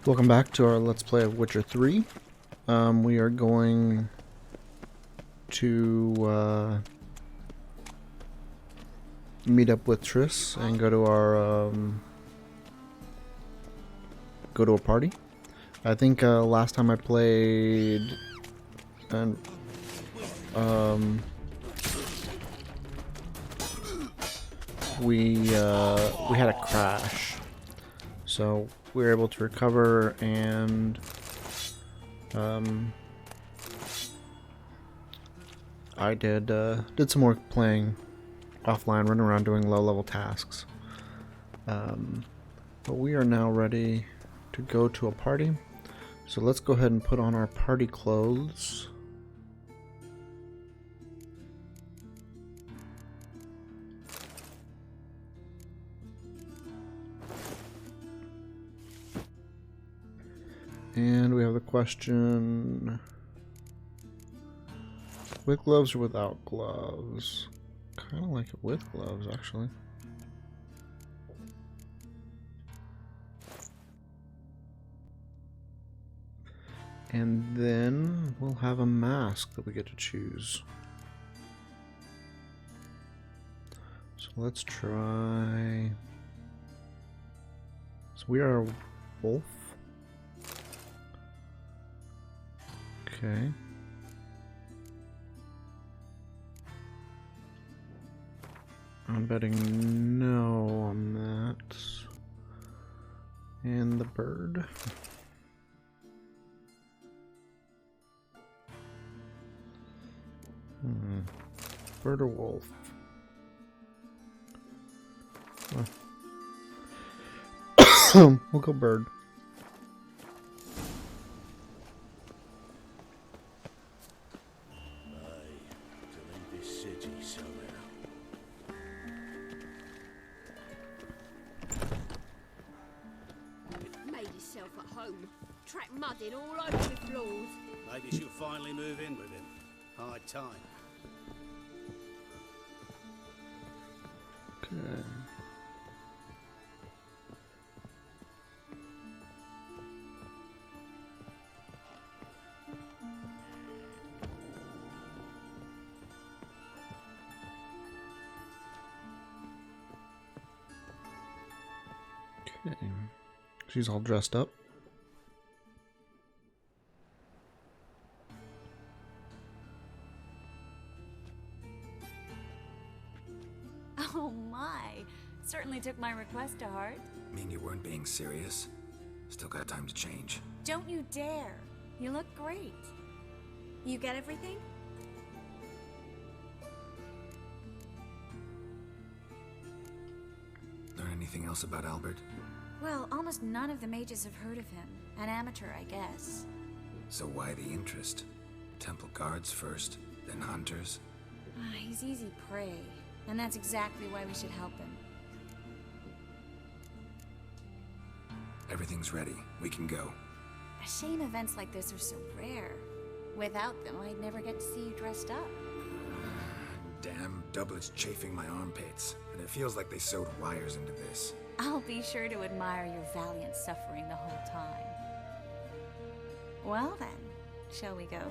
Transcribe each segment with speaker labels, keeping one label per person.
Speaker 1: Welcome back to our Let's Play of Witcher 3. We are going to meet up with Triss and go to our go to a party. I think last time I played, and we had a crash, so we were able to recover and I did some more playing offline, running around doing low-level tasks. But we are now ready to go to a party. So let's go ahead and put on our party clothes. And we have the question: with gloves or without gloves? Kind of like it with gloves, actually. And then we'll have a mask that we get to choose. So let's try. So we are a wolf. Okay. I'm betting no on that. And the bird. Bird or wolf? We'll go bird.
Speaker 2: Track mudding all over the floors.
Speaker 3: Maybe she'll finally move in with him. High time.
Speaker 1: Okay. Okay. She's all dressed up.
Speaker 4: Oh my, certainly took my request to heart.
Speaker 5: Mean you weren't being serious? Still got time to change.
Speaker 4: Don't you dare. You look great. You get everything?
Speaker 5: Learn anything else about Albert?
Speaker 4: Well, almost none of the mages have heard of him. An amateur, I guess.
Speaker 5: So why the interest? Temple guards first, then hunters?
Speaker 4: He's easy prey, and that's exactly why we should help him.
Speaker 5: Everything's ready. We can go.
Speaker 4: A shame events like this are so rare. Without them, I'd never get to see you dressed up.
Speaker 5: Damn doublets chafing my armpits, and it feels like they sewed wires into this.
Speaker 4: I'll be sure to admire your valiant suffering the whole time. Well then, shall we go?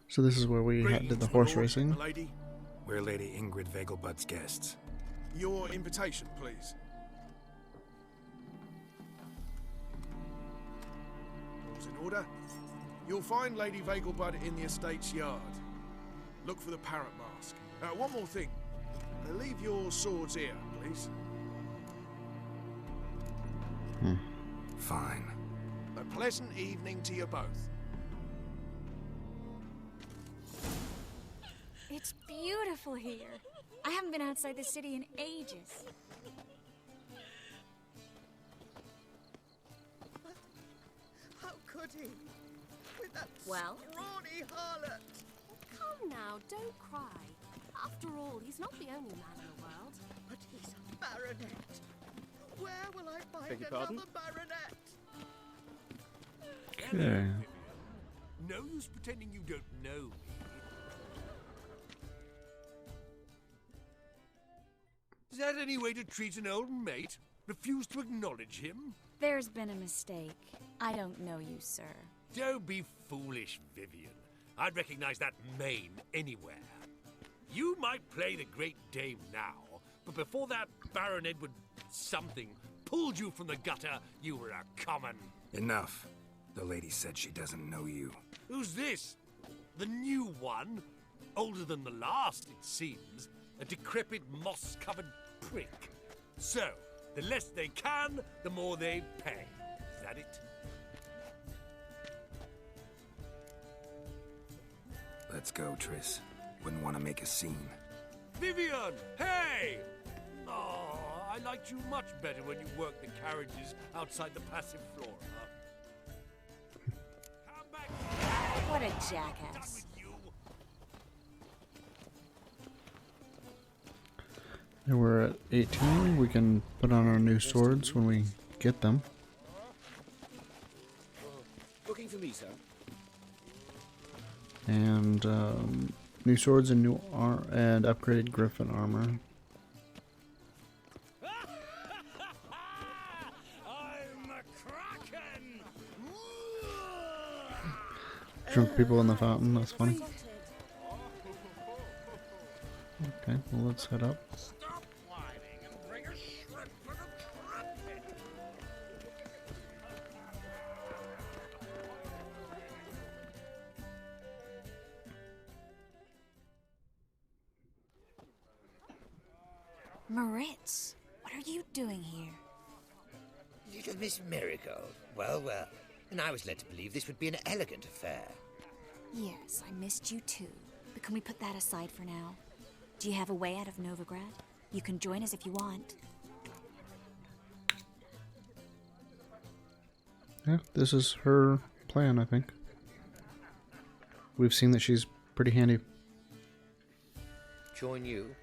Speaker 1: So this is where we did the horse racing.
Speaker 6: Lady,
Speaker 5: We're Lady Ingrid Vegelbud's guests.
Speaker 6: your invitation, please. All's in order. You'll find Lady Vegelbud in the estate's yard. Look for the parrot mask. One more thing. Leave your swords here, please.
Speaker 5: Fine.
Speaker 6: A pleasant evening to you both.
Speaker 4: It's beautiful here. I haven't been outside the city in ages.
Speaker 7: How could he? With that
Speaker 4: Well?
Speaker 7: scrawny harlot!
Speaker 2: Come now, don't cry. After all, he's not the only man in the world.
Speaker 7: But he's a baronet. Where will I find
Speaker 8: Beg your
Speaker 7: another
Speaker 8: pardon?
Speaker 7: baronet?
Speaker 1: Okay.
Speaker 9: No use pretending you don't know me. Is that any way to treat an old mate? Refuse to acknowledge him?
Speaker 4: There's been a mistake. I don't know you, sir.
Speaker 9: Don't be foolish, Vivian. I'd recognize that mane anywhere. You might play the Great Dame now, but before that Baron Edward something pulled you from the gutter, you were a common.
Speaker 5: Enough. The lady said she doesn't know you.
Speaker 9: Who's this? The new one? Older than the last, it seems. A decrepit, moss-covered prick. So, the less they can, the more they pay. Is that it?
Speaker 5: Let's go, Triss. Wouldn't want to make a scene.
Speaker 9: Vivian! Hey! Oh, I liked you much better when you worked the carriages outside the passive flora. Come back!
Speaker 4: What a
Speaker 9: Done
Speaker 4: jackass.
Speaker 9: with you!
Speaker 1: And we're at 18. We can put on our new swords when we get them.
Speaker 8: Looking for me, sir?
Speaker 1: And new swords and and upgraded griffin armor.
Speaker 9: I'm a kraken!
Speaker 1: Drunk people in the fountain, that's funny. Okay, well let's head up.
Speaker 9: Stop whining and bring a shrimp for the trumpet!
Speaker 4: Moritz, what are you doing here?
Speaker 10: Little Miss Marigold. Well, well. And I was led to believe this would be an elegant affair.
Speaker 4: Yes, I missed you too. But can we put that aside for now? Do you have a way out of Novigrad? You can join us if you want.
Speaker 1: Yeah, this is her plan, I think. We've seen that she's pretty handy.
Speaker 10: Join you?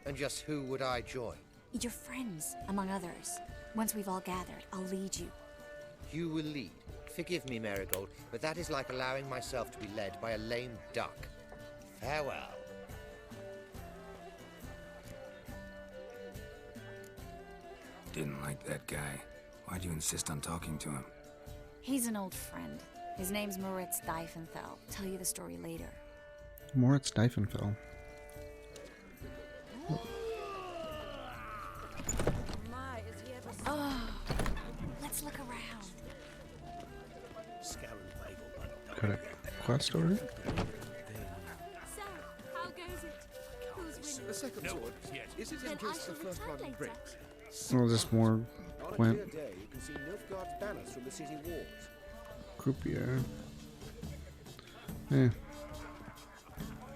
Speaker 10: And just who would I join?
Speaker 4: Your friends, among others. Once we've all gathered, I'll lead you.
Speaker 10: You will lead. Forgive me, Marigold, but that is like allowing myself to be led by a lame duck. Farewell.
Speaker 5: Didn't like that guy. Why'd you insist on talking to him?
Speaker 4: He's an old friend. His name's Moritz Diefenfeld. Tell you the story later.
Speaker 1: Moritz Diefenfeld.
Speaker 2: My, is he ever
Speaker 4: Oh, let's look around.
Speaker 3: Scarron Bagel,
Speaker 1: Got a quest already?
Speaker 2: So, how goes it? Who's winning?
Speaker 8: The second
Speaker 9: No,
Speaker 8: sword.
Speaker 9: yes.
Speaker 8: Is it
Speaker 2: Then I
Speaker 8: in case
Speaker 2: shall
Speaker 8: the first
Speaker 2: return
Speaker 8: one
Speaker 2: later.
Speaker 8: breaks?
Speaker 1: Oh, is this more
Speaker 8: On a
Speaker 1: Gwent?
Speaker 8: clear day, you can see Nilfgaard's banners from the city walls.
Speaker 1: Croupier. Eh.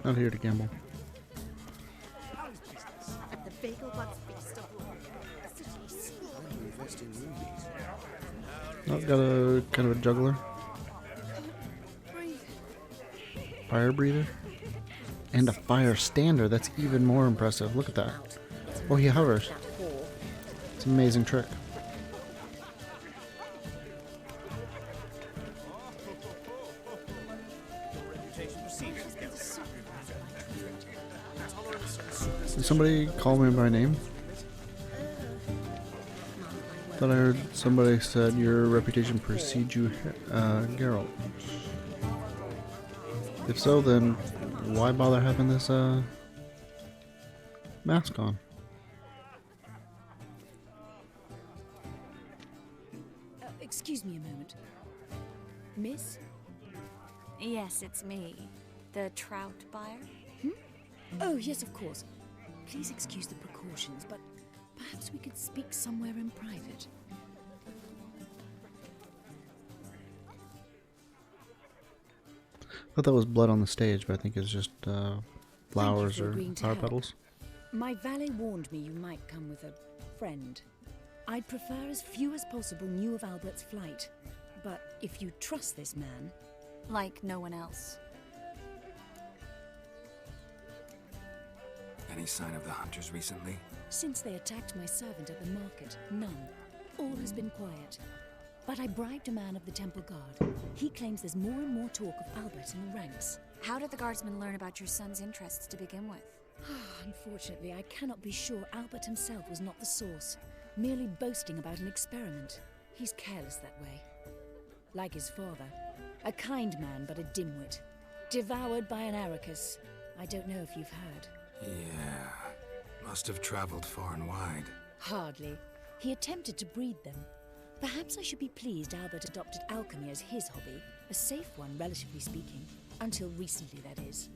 Speaker 1: Not here to gamble.
Speaker 2: The Vegelbud's beast of war. The city's
Speaker 8: Time to invest in rubies.
Speaker 1: Oh, got a kind of a juggler. Fire breather. And a fire stander. That's even more impressive. Look at that. Oh, he hovers. It's an amazing trick. Did somebody call me by name? Thought I heard somebody said your reputation precedes you, Geralt. If so, then why bother having this mask on?
Speaker 11: Excuse me a moment. Miss?
Speaker 4: Yes, it's me. The trout buyer?
Speaker 11: Oh, yes, of course. Please excuse the precautions, but perhaps we could speak somewhere in private.
Speaker 1: I thought that was blood on the stage, but I think it's just flowers
Speaker 11: for
Speaker 1: or
Speaker 11: agreeing to
Speaker 1: flower
Speaker 11: help.
Speaker 1: petals.
Speaker 11: My valet warned me you might come with a friend. I'd prefer as few as possible knew of Albert's flight. But if you trust this man...
Speaker 4: Like no one else.
Speaker 5: Any sign of the hunters recently?
Speaker 11: Since they attacked my servant at the market, none. All has been quiet. But I bribed a man of the Temple Guard. He claims there's more and more talk of Albert in the ranks.
Speaker 4: How did the guardsmen learn about your son's interests to begin with?
Speaker 11: Unfortunately, I cannot be sure Albert himself was not the source, merely boasting about an experiment. He's careless that way. Like his father. A kind man, but a dimwit. Devoured by an Arrakis. I don't know if you've heard.
Speaker 5: Yeah. Must have traveled far and wide.
Speaker 11: Hardly. He attempted to breed them. Perhaps I should be pleased Albert adopted alchemy as his hobby. A safe one, relatively speaking. Until recently, that is.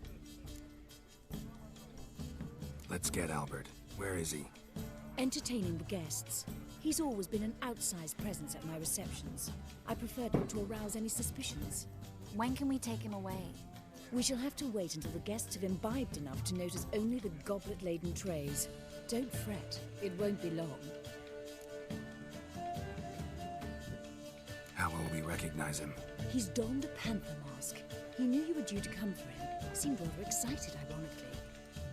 Speaker 5: Let's get Albert. Where is he?
Speaker 11: Entertaining the guests. He's always been an outsized presence at my receptions. I preferred not to arouse any suspicions.
Speaker 4: When can we take him away?
Speaker 11: We shall have to wait until the guests have imbibed enough to notice only the goblet-laden trays. Don't fret, it won't be long.
Speaker 5: How will we recognize him?
Speaker 11: He's donned a panther mask. He knew you were due to come for him. Seemed rather excited, ironically.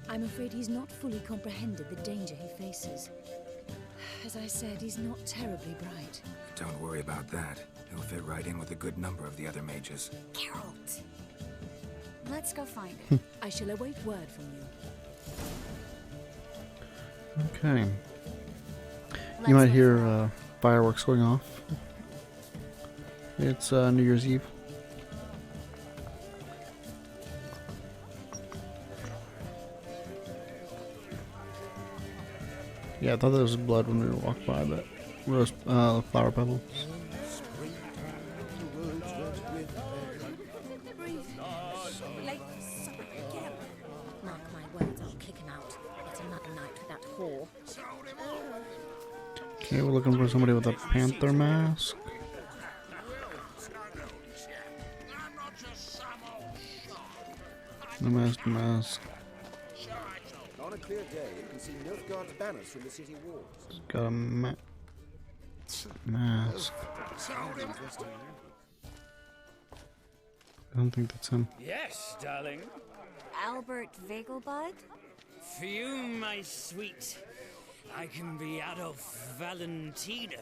Speaker 11: I'm afraid he's not fully comprehended the danger he faces. As I said, he's not terribly bright.
Speaker 5: Don't worry about that. He'll fit right in with a good number of the other mages.
Speaker 4: Geralt! Let's go find him.
Speaker 11: I shall await word from you.
Speaker 1: Okay. You might hear fireworks going off. It's New Year's Eve. Yeah, I thought there was blood when we walked by, but rose flower petals.
Speaker 11: Mark my words, I'll kick him out. It's another night with that whore.
Speaker 1: Okay, we're looking for somebody with a panther mask. The mask.
Speaker 8: On a clear day, you can see Nilfgaard's banners from the city walls.
Speaker 1: He's got a mask. I don't think that's him.
Speaker 12: Yes, darling.
Speaker 4: Albert Vegelbud?
Speaker 12: Fume, my sweet. I can be Adolf Valentino.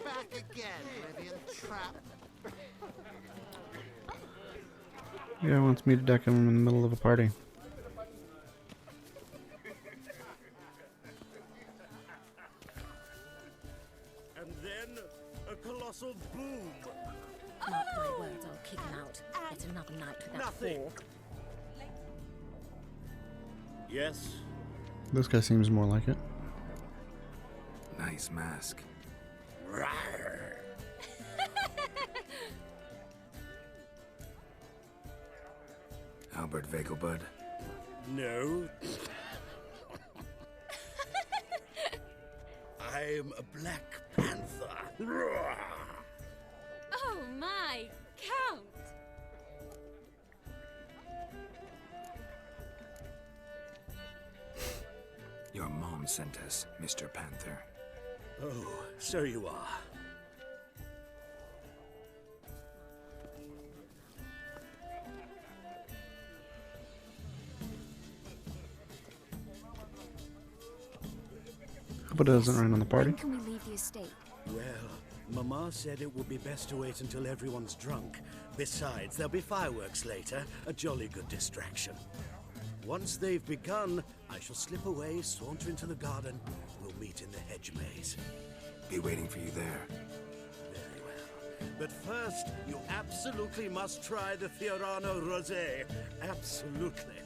Speaker 13: Back again, Rivian trap.
Speaker 1: Yeah, wants me to deck him in the middle of a party.
Speaker 3: And then a colossal boom.
Speaker 11: Mark my words, I'll kick him out. It's another night with that
Speaker 3: Nothing.
Speaker 11: whore.
Speaker 3: Yes.
Speaker 1: This guy seems more like it.
Speaker 5: Nice mask. Albert Vegelbud.
Speaker 3: No. I'm a Black Panther.
Speaker 2: Oh my, Count!
Speaker 5: Your mom sent us, Mr. Panther.
Speaker 3: Oh, so you are.
Speaker 1: Hope it doesn't rain on the party.
Speaker 4: When can we leave the estate?
Speaker 3: Well, Mama said it would be best to wait until everyone's drunk. Besides, there'll be fireworks later, a jolly good distraction. Once they've begun, I shall slip away, saunter into the garden. We'll meet in the hedge maze.
Speaker 5: Be waiting for you there.
Speaker 3: Very well. But first, you absolutely must try the Fiorano Rosé. Absolutely.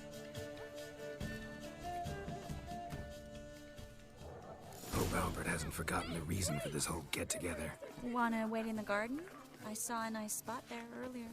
Speaker 5: Hope Albert hasn't forgotten the reason for this whole get-together.
Speaker 4: Wanna wait in the garden? I saw a nice spot there earlier.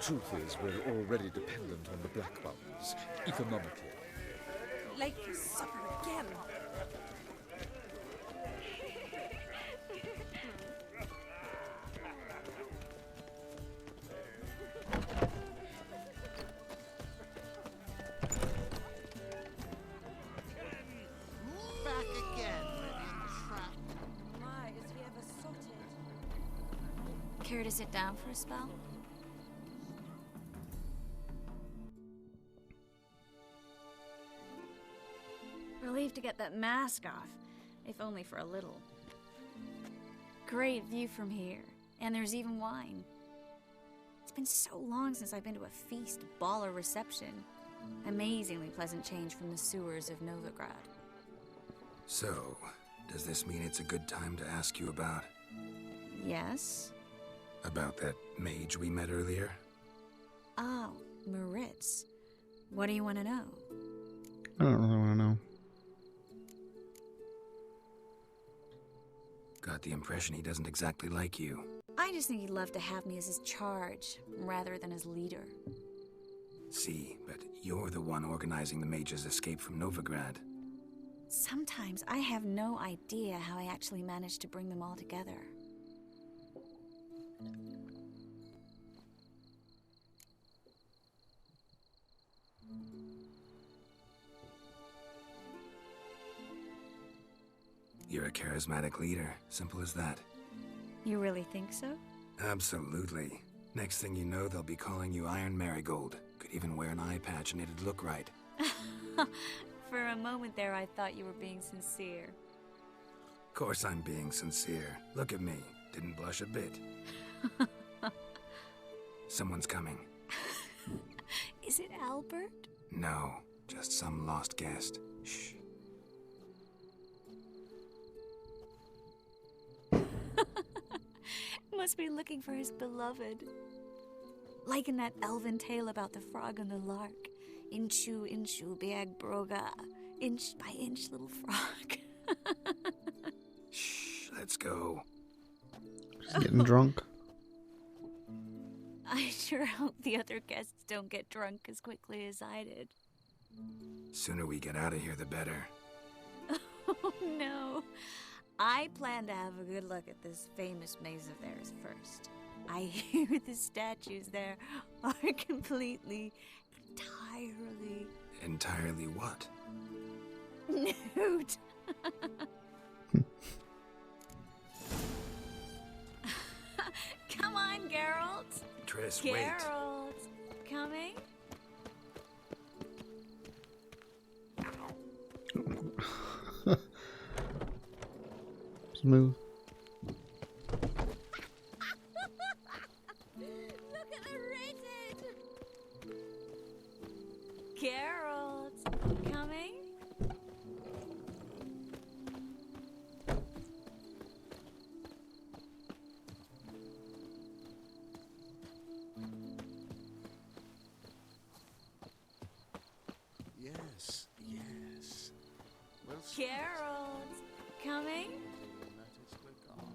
Speaker 8: truth is, we're already dependent on the Black Mountains, economically.
Speaker 7: Late for supper again.
Speaker 13: Back again, Vivian Trap.
Speaker 7: My, is he ever sorted?
Speaker 4: Care to sit down for a spell? Relieved to get that mask off, if only for a little. Great view from here, and there's even wine. It's been so long since I've been to a feast, ball, or reception. Amazingly pleasant change from the sewers of Novigrad.
Speaker 5: So, does this mean it's a good time to ask you about...
Speaker 4: Yes?
Speaker 5: About that mage we met earlier?
Speaker 4: Oh, Moritz. What do you want to know?
Speaker 1: I don't really want to know.
Speaker 5: Got the impression he doesn't exactly like you.
Speaker 4: I just think he'd love to have me as his charge, rather than his leader.
Speaker 5: See, but you're the one organizing the mage's escape from Novigrad.
Speaker 4: Sometimes I have no idea how I actually managed to bring them all together.
Speaker 5: You're a charismatic leader, simple as that.
Speaker 4: You really think so?
Speaker 5: Absolutely. Next thing you know, they'll be calling you Iron Marigold. Could even wear an eye patch and it'd look right.
Speaker 4: For a moment there, I thought you were being sincere.
Speaker 5: Of course I'm being sincere. Look at me. Didn't blush a bit. Someone's coming.
Speaker 4: Is it Albert?
Speaker 5: No, just some lost guest. Shh.
Speaker 4: Must be looking for his beloved. Like in that elven tale about the frog and the lark. Inchu, inchu, biag broga. Inch by inch, little frog.
Speaker 5: Shh, let's go.
Speaker 1: She's getting drunk.
Speaker 4: I sure hope the other guests don't get drunk as quickly as I did.
Speaker 5: Sooner we get out of here, the better.
Speaker 4: Oh no. I plan to have a good look at this famous maze of theirs first. I hear the statues there are completely, entirely...
Speaker 5: Entirely what?
Speaker 4: Nude. Come on, Geralt.
Speaker 5: Triss, wait.
Speaker 4: Geralt, coming?
Speaker 1: Smooth.
Speaker 4: Look at the rated. Geralt, coming?
Speaker 6: Yes, yes. Well,
Speaker 4: Geralt, coming?
Speaker 6: let us click on.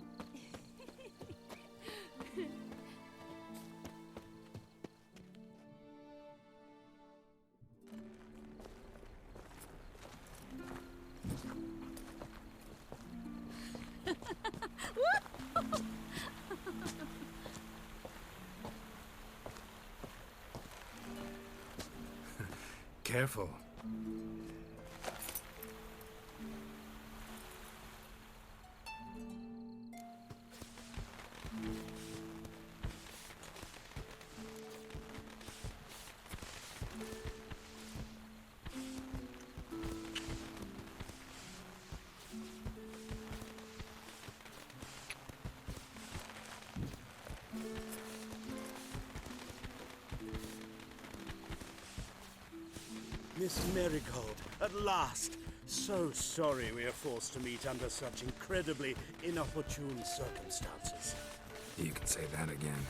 Speaker 5: Careful.
Speaker 3: Miss Marigold, at last! So sorry we are forced to meet under such incredibly inopportune circumstances.
Speaker 5: You can say that again.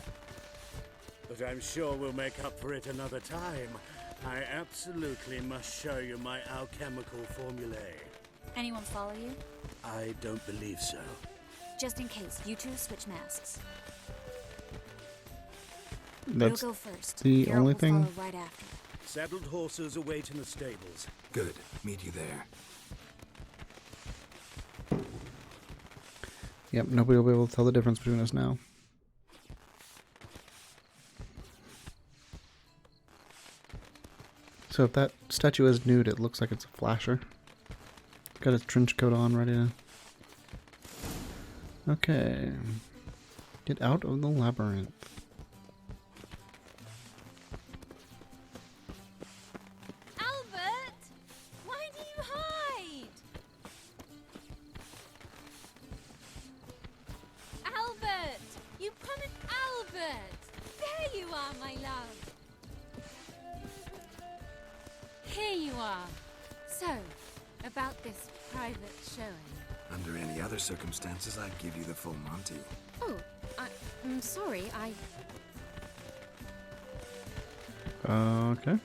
Speaker 3: But I'm sure we'll make up for it another time. I absolutely must show you my alchemical formulae.
Speaker 4: Anyone follow you?
Speaker 3: I don't believe so.
Speaker 4: Just in case, you two switch masks.
Speaker 1: That's
Speaker 4: We'll go first.
Speaker 1: the
Speaker 4: Geralt
Speaker 1: only
Speaker 4: will
Speaker 1: thing.
Speaker 4: follow right after.
Speaker 3: Saddled horses await in the stables.
Speaker 5: Good. Meet you there.
Speaker 1: Yep, nobody will be able to tell the difference between us now. So if that statue is nude, it looks like it's a flasher. It's got his trench coat on, ready to... Okay. Get out of the labyrinth.
Speaker 2: Albert! Why do you hide? Albert! You promised Albert! There you are, my love! Here you are. So, about this private showing.
Speaker 5: Under any other circumstances, I'd give you the full Monty.
Speaker 2: Oh, I'm sorry,
Speaker 1: Okay.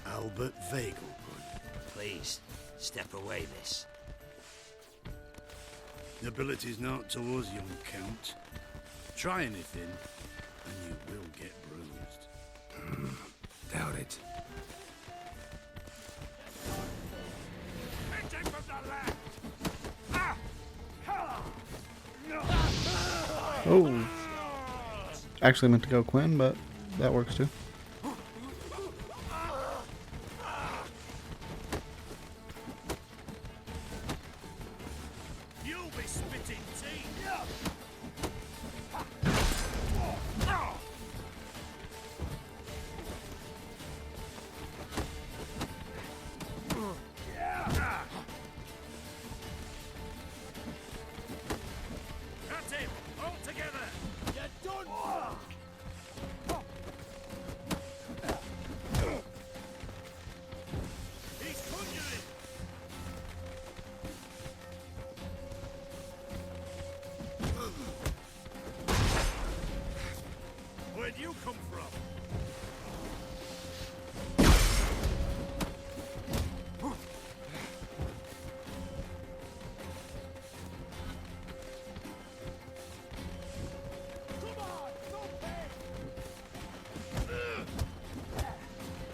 Speaker 3: Albert Vegelbud.
Speaker 9: Please, step away, miss.
Speaker 3: Nobility's not towards young Count. Try anything, and you will get bruised.
Speaker 5: Doubt it.
Speaker 1: Oh. Actually meant to go Quinn, but that works too.
Speaker 3: You'll be spitting tea. That's him! All together! You're done! He's conjuring! Where'd you come from?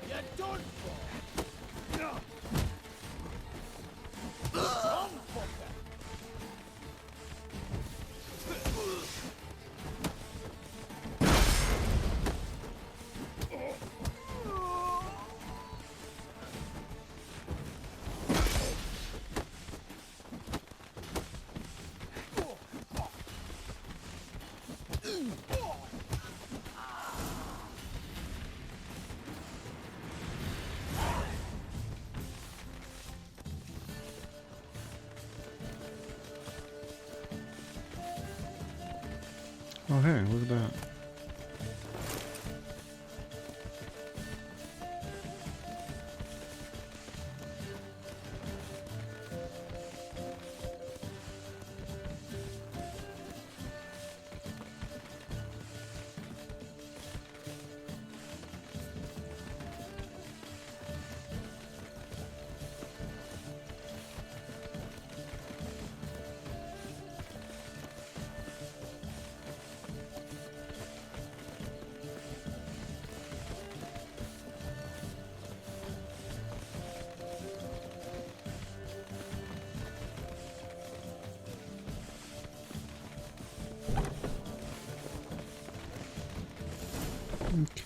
Speaker 3: You're done for!
Speaker 1: Oh hey, look at that.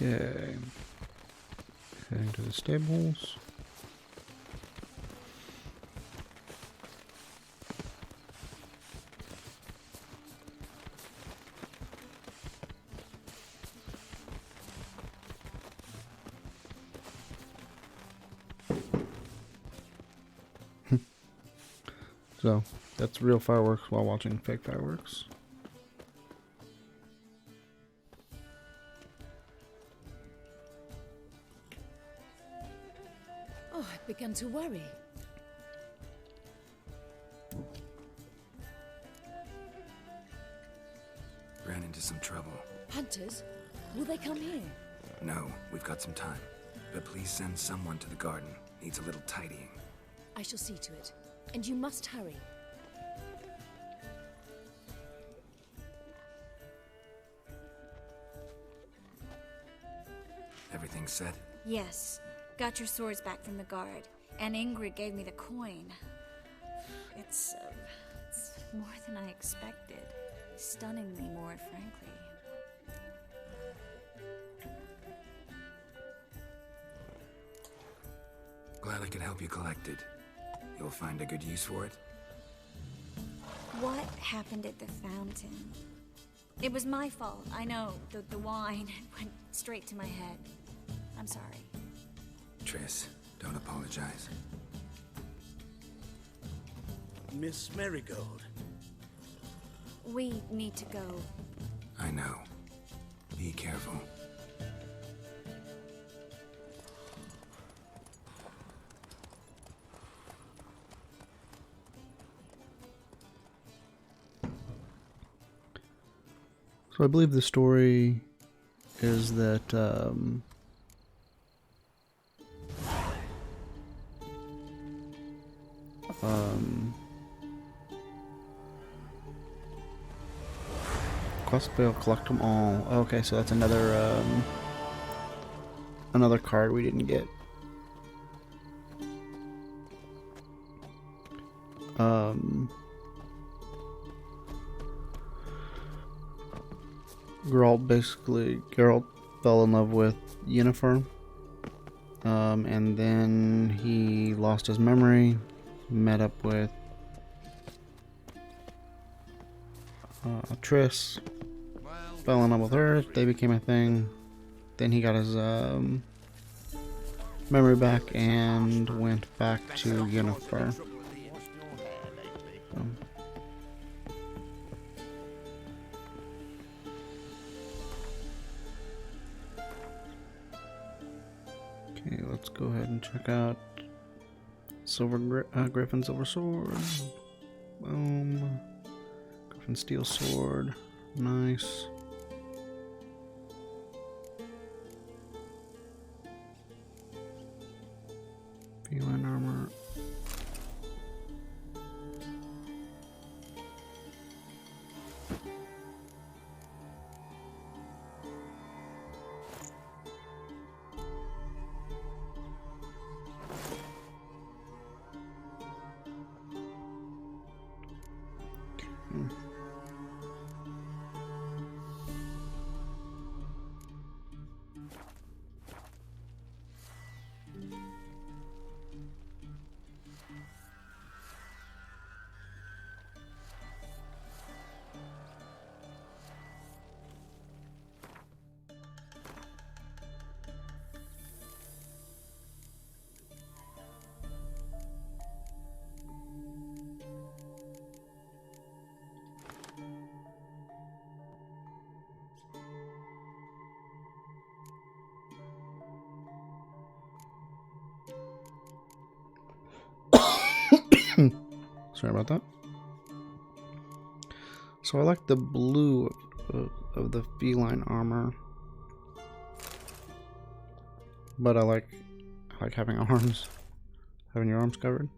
Speaker 1: Okay. Heading to the stables. So, that's real fireworks while watching fake fireworks.
Speaker 11: Oh, I've begun to worry.
Speaker 5: Ran into some trouble.
Speaker 11: Hunters? Will they come here?
Speaker 5: No, we've got some time. But please send someone to the garden. Needs a little tidying.
Speaker 11: I shall see to it. And you must hurry.
Speaker 5: Everything set?
Speaker 4: Yes. Got your swords back from the guard. And Ingrid gave me the coin. It's more than I expected. Stunningly more, frankly.
Speaker 5: Glad I could help you collect it. You'll find a good use for it?
Speaker 4: What happened at the fountain? It was my fault, I know. The wine went straight to my head. I'm sorry.
Speaker 5: Triss, don't apologize.
Speaker 3: Miss Marigold.
Speaker 4: We need to go.
Speaker 5: I know. Be careful.
Speaker 1: So I believe the story is that quest fail, collect them all. Okay, so that's another another card we didn't get. Geralt fell in love with Yennefer, and then he lost his memory, met up with Triss, fell in love with her, they became a thing, then he got his memory back and went back to Yennefer. Okay, let's go ahead and check out Griffin Silver Sword. Boom. Griffin Steel Sword. Nice. Feline armor. Sorry about that. So I like the blue of the feline armor, but I like having arms, having your arms covered.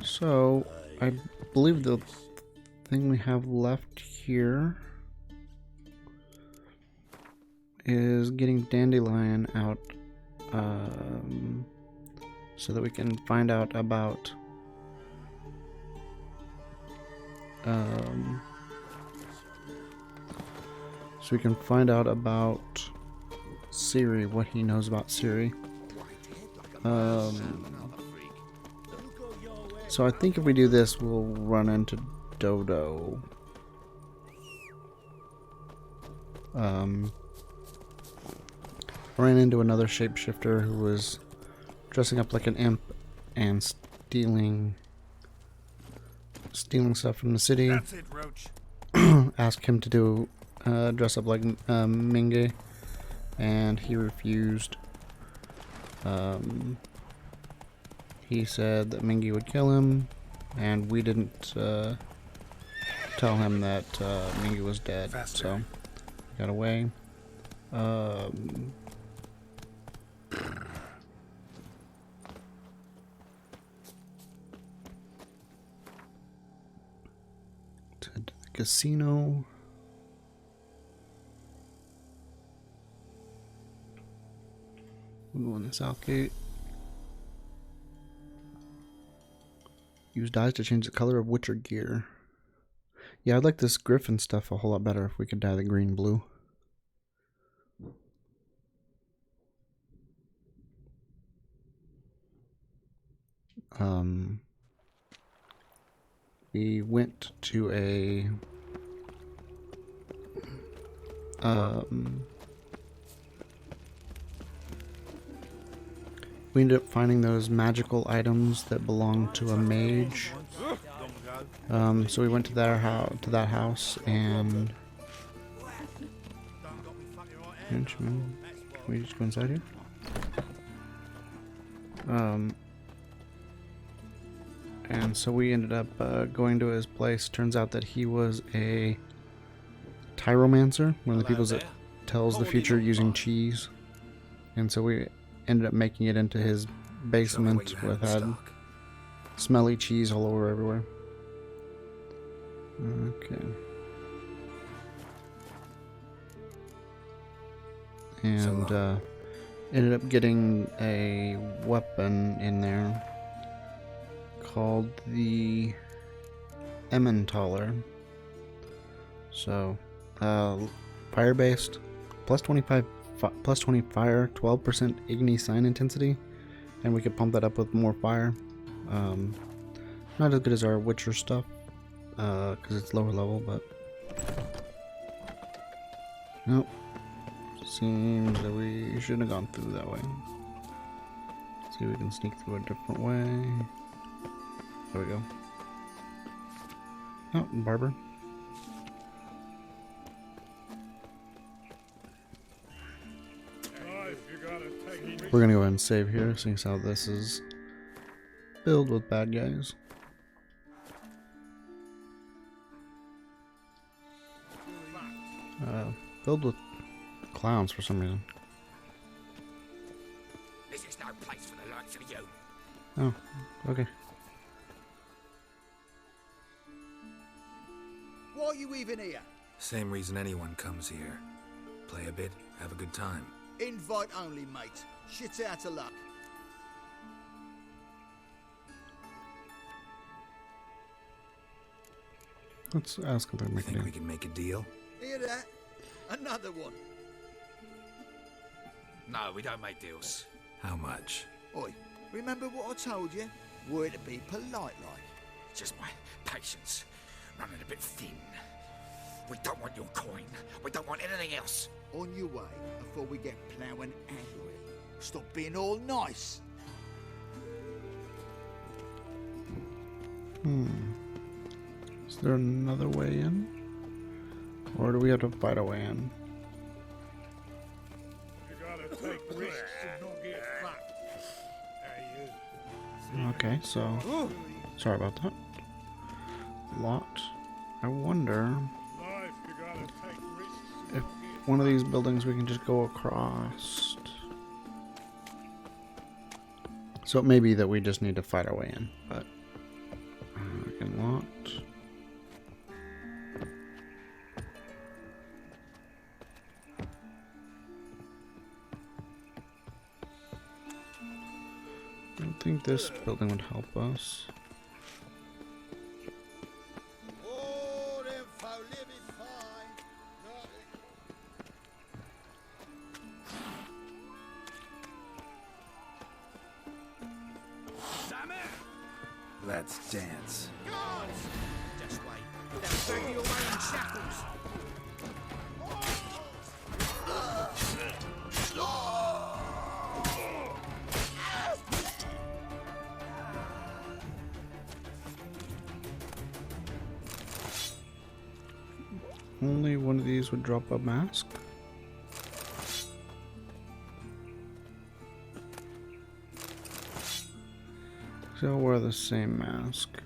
Speaker 1: So I believe the thing we have left here is getting Dandelion out. So that we can find out about Ciri, what he knows about Ciri. So I think if we do this, we'll run into Dodo. Ran into another shapeshifter who was dressing up like an imp and stealing stuff from the city.
Speaker 6: That's it, Roach.
Speaker 1: Asked him to do dress up like Minge, and he refused. He said that Minge would kill him, and we didn't tell him that Minge was dead. Faster. So he got away. To the casino. Go in the south gate. Use dyes to change the color of Witcher gear. Yeah, I'd like this Griffin stuff a whole lot better if we could dye the green blue. We went to a we ended up finding those magical items that belong to a mage. So we went to that house and can we just go inside here? And so we ended up going to his place. Turns out that he was a Tyromancer, one of the people that tells the future using cheese. And so we ended up making it into his basement with had smelly cheese all over everywhere. Okay. And ended up getting a weapon in there called the Emmentaler. So, fire-based, plus 20 fire, 12% Igni sign intensity, and we could pump that up with more fire. Not as good as our Witcher stuff, because it's lower level, but nope. Seems that we shouldn't have gone through that way. Let's see if we can sneak through a different way. There we go. Oh, barber. We're gonna go ahead and save here, seeing as how this is filled with bad guys. Filled with clowns for some reason.
Speaker 14: This is no place for the likes of you.
Speaker 1: Oh, okay.
Speaker 8: Why are you even here?
Speaker 5: Same reason anyone comes here. Play a bit, have a good time.
Speaker 8: Invite only, mate. Shit's out of luck.
Speaker 1: Let's ask if they make
Speaker 5: Think we can make a deal?
Speaker 8: Hear that? Another one.
Speaker 14: No, we don't make deals.
Speaker 5: How much?
Speaker 8: Oi, remember what I told you? We're to be polite like.
Speaker 14: Just my patience running a bit thin. We don't want your coin. We don't want anything else.
Speaker 8: On your way before we get ploughing angry. Stop being all nice.
Speaker 1: Is there another way in? Or do we have to fight our way in?
Speaker 6: You gotta take risks and not get fucked.
Speaker 1: Okay, so sorry about that. Lot. I wonder if one of these buildings we can just go across. So it may be that we just need to fight our way in, but again, lot. I don't think this building would help us.
Speaker 5: Let's dance.
Speaker 14: Just wait. They'll bring you away in shackles.
Speaker 1: Only one of these would drop a mask. So I'll wear the same mask.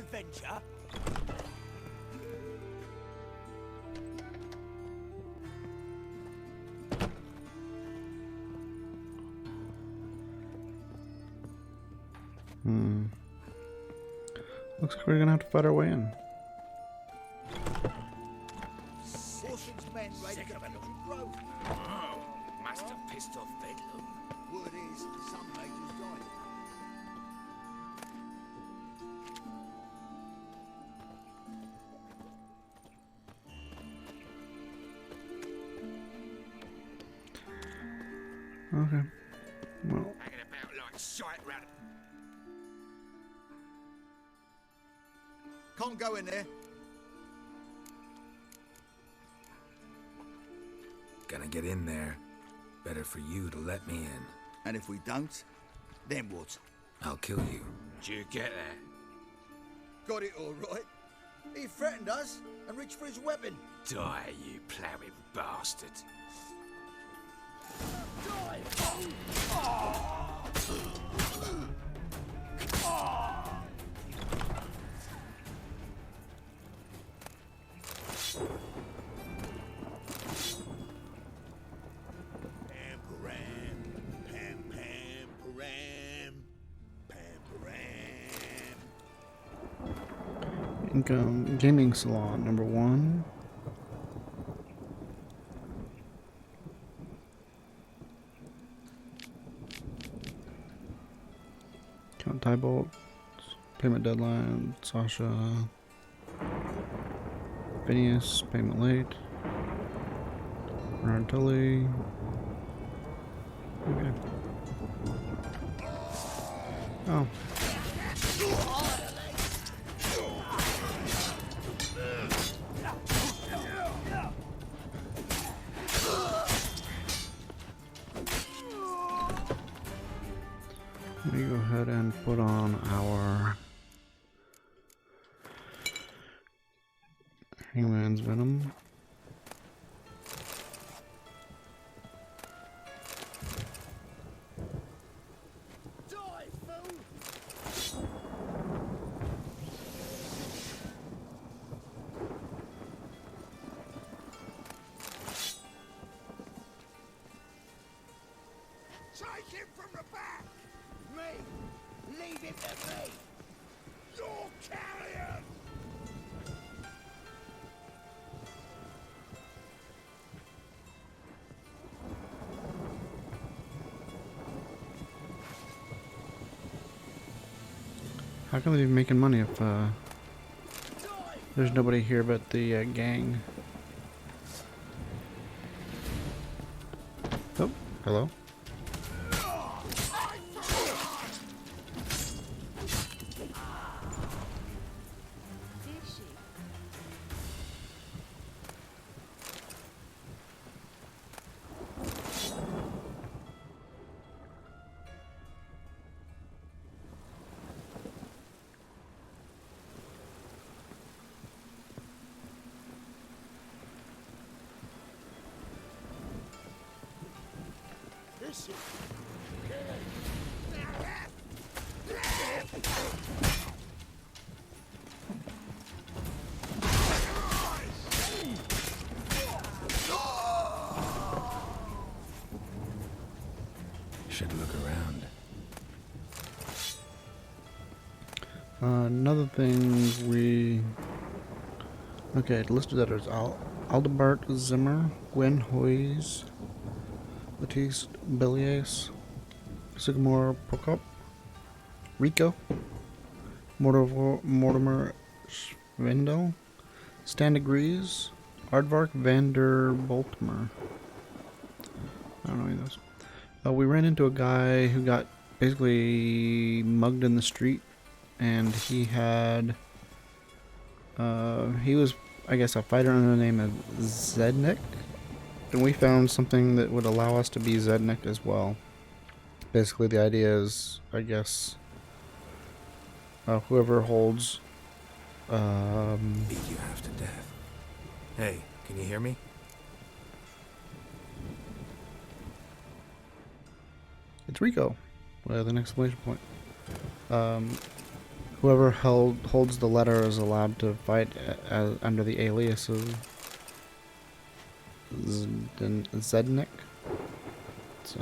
Speaker 15: adventure?
Speaker 1: Looks like we're gonna have to fight our way in.
Speaker 13: Horseman's men raided the Military Grove.
Speaker 14: Oh, must have pissed off Bedlam.
Speaker 13: Word is, some majors died.
Speaker 1: Okay. Well,
Speaker 14: Hanging about like sight rat.
Speaker 13: Can't go in there.
Speaker 5: Gonna get in there. Better for you to let me in.
Speaker 13: And if we don't, then what?
Speaker 5: I'll kill you.
Speaker 14: Did you get that?
Speaker 13: Got it all right. He threatened us and reached for his weapon.
Speaker 14: Die, you ploughing bastard.
Speaker 1: Income Gaming Salon number 1. Count Tybolt, payment deadline, Sasha, Phineas, payment late, Bernard Tully. Okay. Oh. Let me go ahead and put on our Hangman's Venom.
Speaker 13: Take him from the back! Me! Leave him to me! You're carrion!
Speaker 1: How can they be making money if there's nobody here but the gang? Oh, hello.
Speaker 5: Should look around.
Speaker 1: Another thing we... Okay, listed that as Aldebart Zimmer, Gwen Hoyes, Matisse Bellias, Sycamore Prokop, Rico, Mortimer Schwindel, Stan Degrees, Aardvark Vander Boltmer. I don't know any of those. We ran into a guy who got basically mugged in the street, and he had he was, I guess, a fighter under the name of Zednik, and we found something that would allow us to be Zednik as well. Basically, the idea is, I guess, whoever holds
Speaker 5: Beat you half to death. Hey, can you hear me?
Speaker 1: It's Rico with an exclamation point. Whoever holds the letter is allowed to fight under the alias of Zednik. So.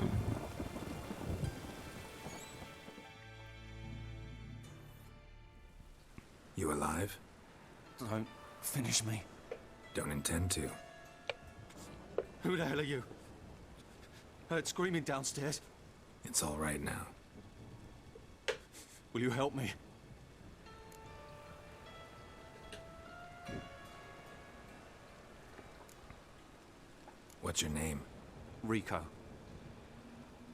Speaker 5: You alive?
Speaker 15: Don't finish me.
Speaker 5: Don't intend to.
Speaker 15: Who the hell are you? Heard screaming downstairs.
Speaker 5: It's all right now.
Speaker 15: Will you help me?
Speaker 5: What's your name?
Speaker 15: Rico.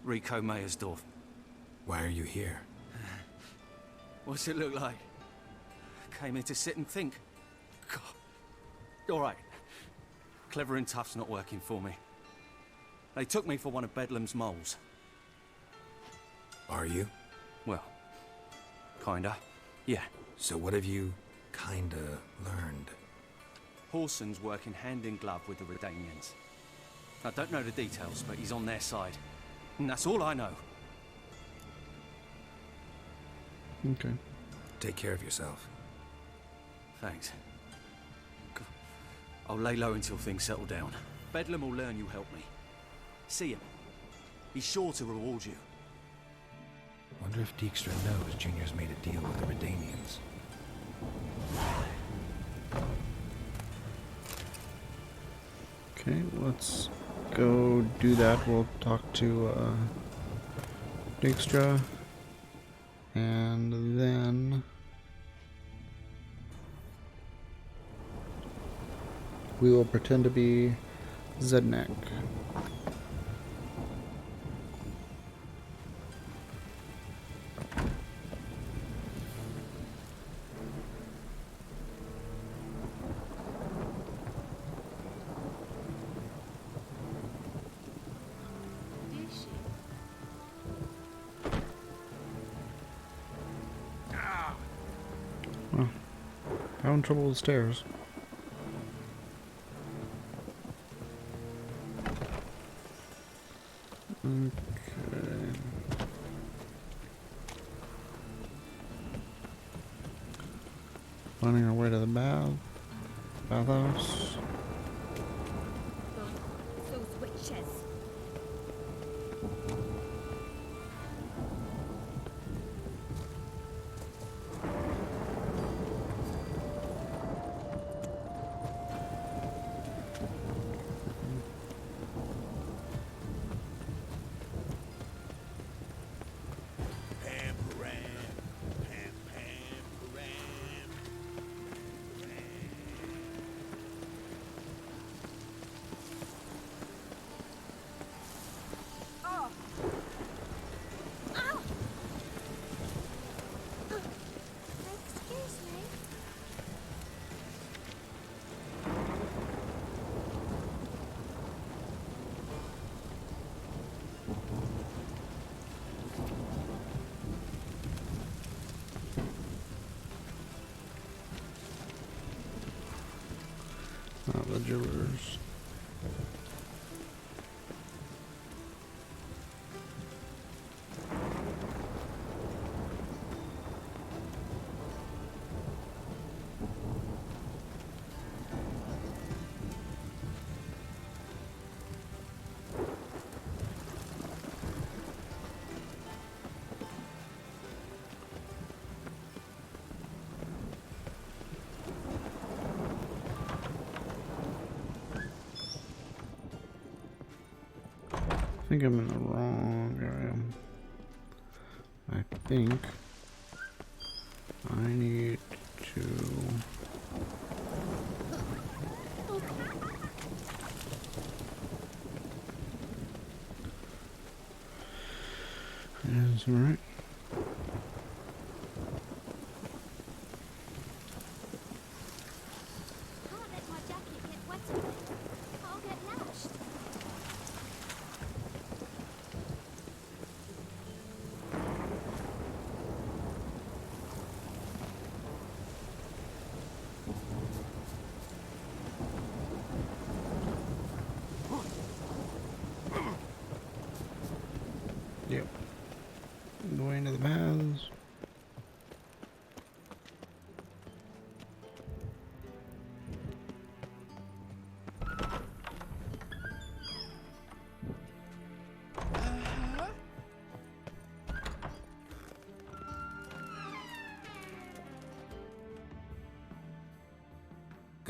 Speaker 15: Rico Meyersdorf.
Speaker 5: Why are you here?
Speaker 15: What's it look like? Came here to sit and think. God. All right. Clever and tough's not working for me. They took me for one of Bedlam's moles.
Speaker 5: Are you?
Speaker 15: Well, kinda. Yeah.
Speaker 5: So what have you kinda learned?
Speaker 15: Horson's working hand in glove with the Redanians. I don't know the details, but he's on their side. And that's all I know.
Speaker 1: Okay.
Speaker 5: Take care of yourself.
Speaker 15: Thanks. I'll lay low until things settle down. Bedlam will learn you helped me. See him. He's sure to reward you.
Speaker 5: Wonder if Dijkstra knows Junior's made a deal with the Redanians.
Speaker 1: Okay, let's go do that. We'll talk to Dijkstra, and then we will pretend to be Zednik. Well, having trouble with the stairs. Okay. Finding our way to the bathhouse.
Speaker 2: Those witches.
Speaker 1: The jewelers. I think I'm in the wrong area. I think I need to is right.
Speaker 2: Can't let my jacket get wet again. I'll get lashed.
Speaker 1: Yep. The way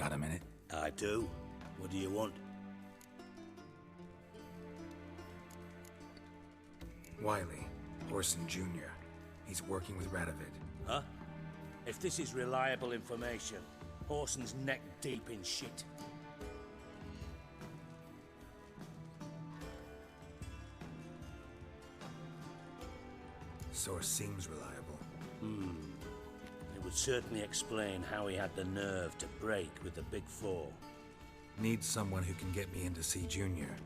Speaker 5: Got a minute?
Speaker 16: I do. What do you want?
Speaker 5: Wiley, Orson Jr. He's working with Radovid.
Speaker 16: Huh? If this is reliable information, Horson's neck deep in shit.
Speaker 5: Source seems reliable.
Speaker 16: It would certainly explain how he had the nerve to break with the Big Four.
Speaker 5: Need someone who can get me in to see Junior.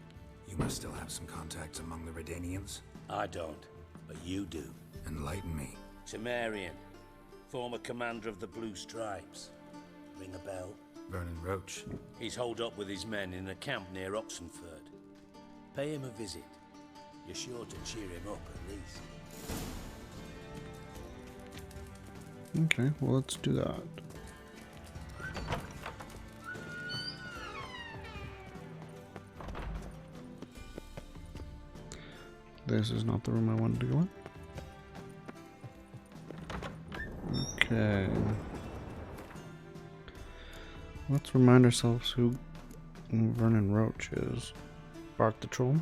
Speaker 5: You must still have some contacts among the Redanians?
Speaker 16: I don't, but you do.
Speaker 5: Enlighten me.
Speaker 16: Temerian, former commander of the Blue Stripes. Ring a bell?
Speaker 5: Vernon Roach.
Speaker 16: He's holed up with his men in a camp near Oxenford. Pay him a visit. You're sure to cheer him up at least.
Speaker 1: Okay, well, let's do that. This is not the room I wanted to go in. Okay. Let's remind ourselves who Vernon Roach is. Bart the Troll.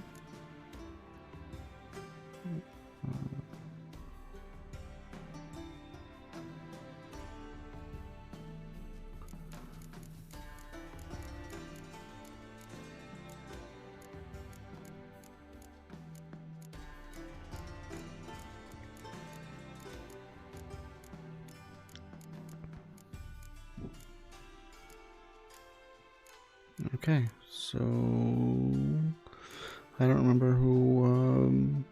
Speaker 1: Okay, so I don't remember who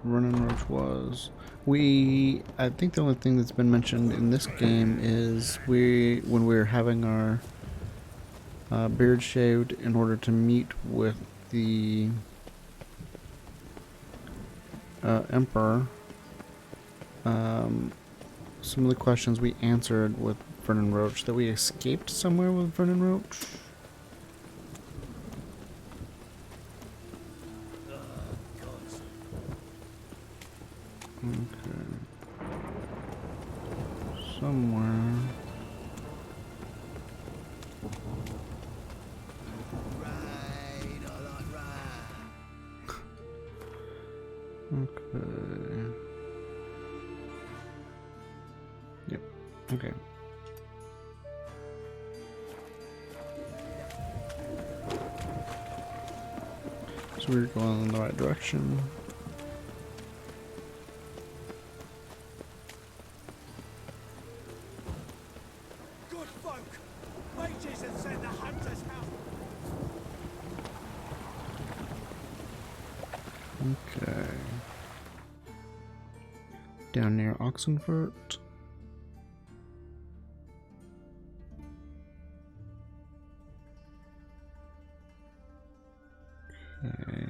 Speaker 1: Vernon Roach was. I think the only thing that's been mentioned in this game is when we were having our beard shaved in order to meet with the Emperor. Some of the questions we answered with Vernon Roach, that we escaped somewhere with Vernon Roach. Okay. Somewhere. Okay. Yep. Okay. So we're going in the right direction.
Speaker 13: Good folk! Mages have sent the hunters out!
Speaker 1: Okay. Down near Oxenfurt. Okay.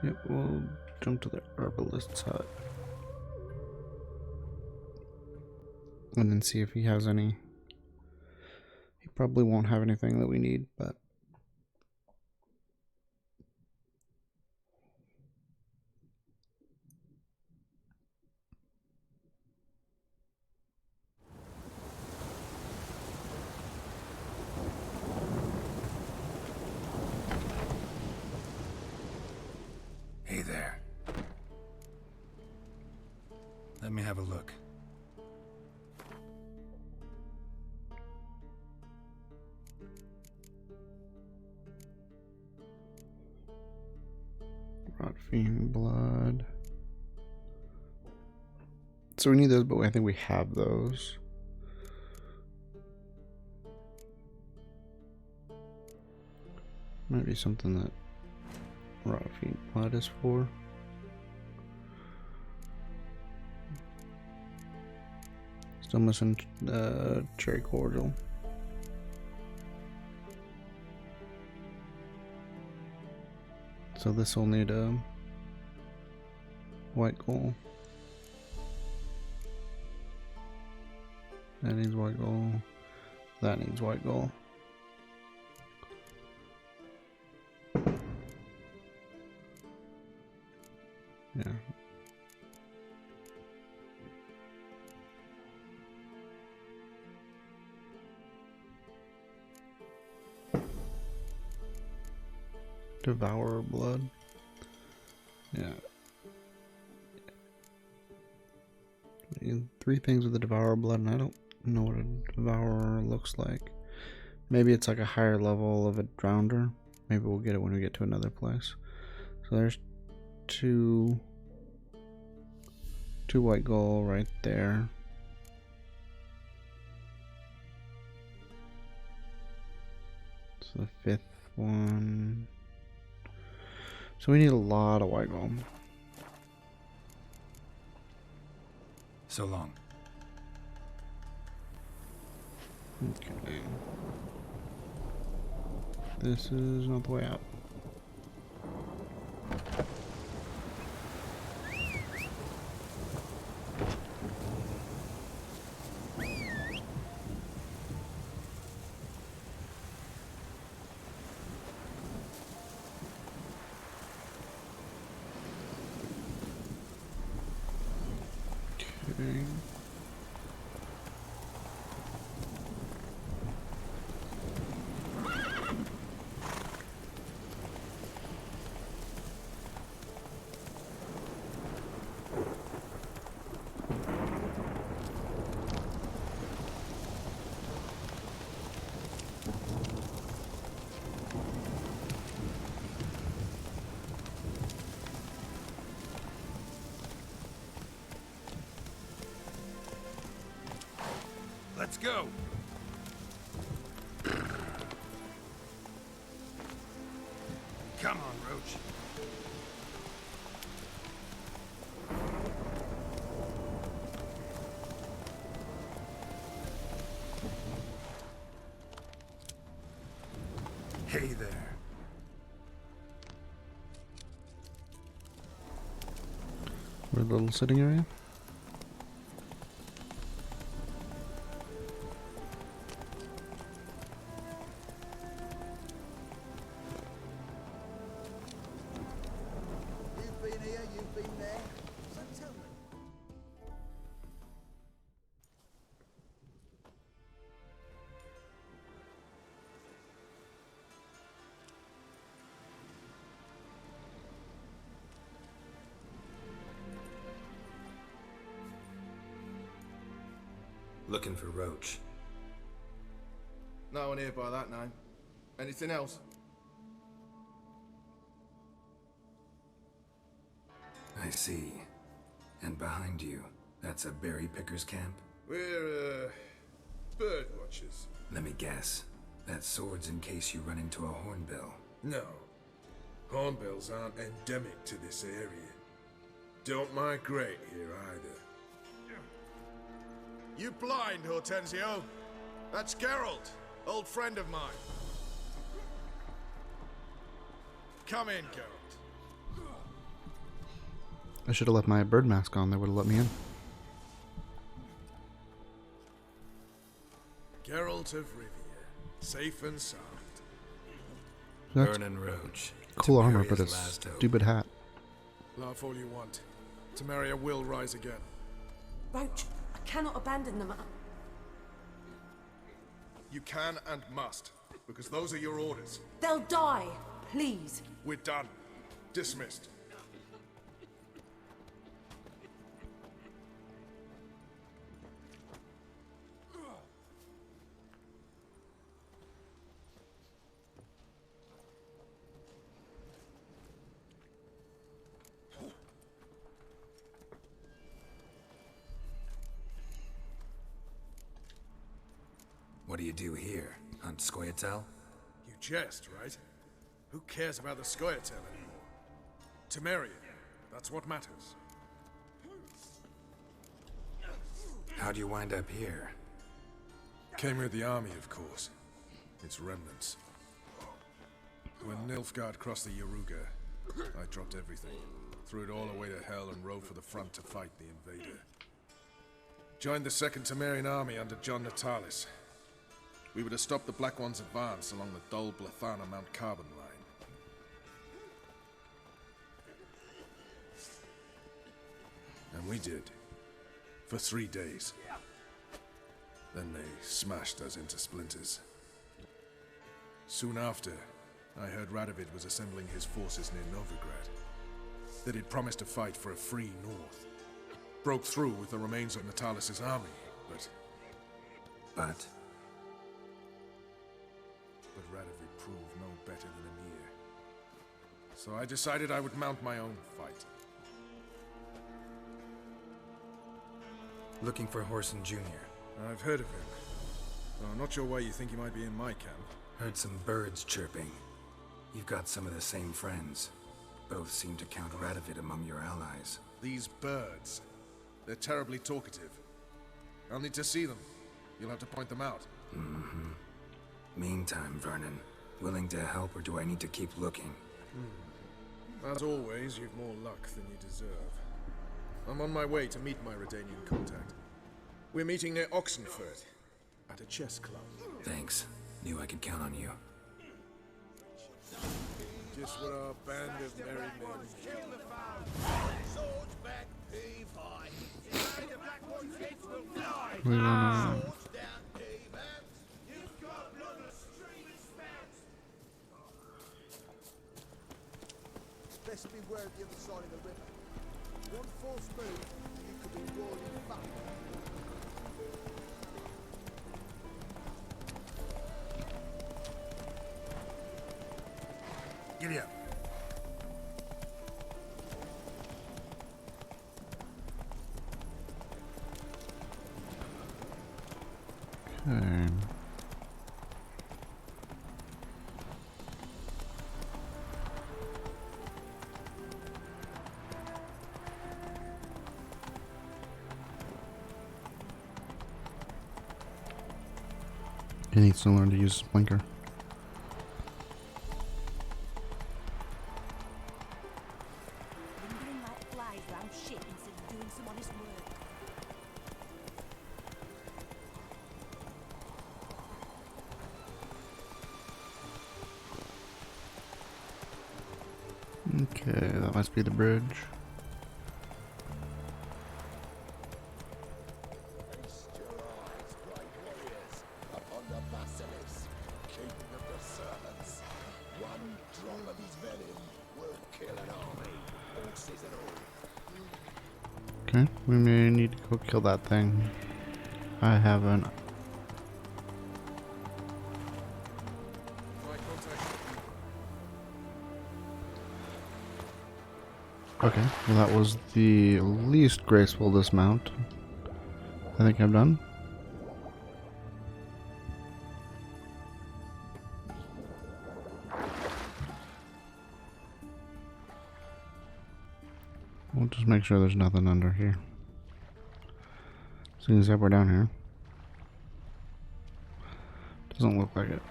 Speaker 1: Yep, we'll jump to the herbalist's hut. And then see if he has any. He probably won't have anything that we need, but
Speaker 5: Hey there. Let me have a look.
Speaker 1: Rotfiend blood. So we need those, but I think we have those. Might be something that Rotfiend blood is for. Still missing cherry cordial. So this will need a white gold. That needs white gold. That needs white gold. Yeah. Devourer blood. Yeah. 3 things with the Devourer blood, and I don't know what a Devourer looks like. Maybe it's like a higher level of a Drownder. Maybe we'll get it when we get to another place. So there's 2 white gold right there. So the 5th one. So we need a lot of white gold.
Speaker 5: So long.
Speaker 1: Okay. This is not the way out. Okay.
Speaker 6: Let's go. Come on, Roach.
Speaker 5: Hey there.
Speaker 1: We're a little sitting area.
Speaker 5: Looking for Roach.
Speaker 6: No one here by that name. Anything else?
Speaker 5: I see. And behind you, that's a berry picker's camp?
Speaker 6: We're, bird watchers.
Speaker 5: Let me guess. That sword's in case you run into a hornbill.
Speaker 6: No. Hornbills aren't endemic to this area. Don't migrate here either. You blind, Hortensio? That's Geralt, old friend of mine. Come in, Geralt.
Speaker 1: I should have left my bird mask on. They would have let me in.
Speaker 6: Geralt of Rivia, safe and sound.
Speaker 1: That's
Speaker 5: Vernon Roach.
Speaker 1: cool armor,
Speaker 5: Temeria's
Speaker 1: but a
Speaker 5: last hope.
Speaker 1: stupid hat.
Speaker 6: Laugh all you want. Temeria will rise again.
Speaker 17: Roach, I cannot abandon them.
Speaker 6: You can and must, because those are your orders.
Speaker 17: They'll die, please.
Speaker 6: We're done. Dismissed.
Speaker 5: What do you do here? Hunt Scoia'tael?
Speaker 6: You jest, right? Who cares about the Scoia'tael anymore? Temeria, that's what matters.
Speaker 5: How'd you wind up here?
Speaker 6: Came with the army, of course. Its remnants. When Nilfgaard crossed the Yaruga, I dropped everything. Threw it all away to hell and rode for the front to fight the invader. Joined the Second Temerian army under John Natalis. we were to stop the Black One's advance along the Dol Blathana Mount Carbon line. And we did. For 3 days. Then they smashed us into splinters. Soon after, I heard Radovid was assembling his forces near Novigrad. That he'd promised to fight for a free North. Broke through with the remains of Natalis' army, but Radovid proved no better than Emir. So I decided I would mount my own fight.
Speaker 5: Looking for Whoreson Jr.
Speaker 6: I've heard of him. Though I'm not sure why you think he might be in my camp.
Speaker 5: Heard some birds chirping. You've got some of the same friends. Both seem to count Radovid among your allies.
Speaker 6: These birds. They're terribly talkative. I'll need to see them. You'll have to point them out.
Speaker 5: Mm-hmm. Meantime, Vernon, willing to help or do I need to keep looking?
Speaker 6: As always, you've more luck than you deserve. I'm on my way to meet my Redanian contact. We're meeting near Oxenford, at a chess club.
Speaker 5: Thanks. Knew I could count on you.
Speaker 6: Just what our band of merry men.
Speaker 13: Swords back, P5. The Black One's heads will fly.
Speaker 1: We wanna...
Speaker 13: Swords down, P-man. You've got blood of streaming spouts.
Speaker 8: Best beware of the other side of the river. One false move, you could be royally fucked.
Speaker 6: Giddy up.
Speaker 1: Okay. He needs to learn to use his blinker.
Speaker 11: Lingering like flies round shit instead of doing some honest work.
Speaker 1: Okay, that must be the bridge.
Speaker 13: Feast your eyes, great warriors, upon the Basilisk, king of the serpents. One drop of his venom will kill an army, horses and all.
Speaker 1: Okay, we may need to go kill that thing. I haven't. Okay, well that was the least graceful dismount. I think I'm done. We'll just make sure there's nothing under here. Seeing as we're down here. Doesn't look like it.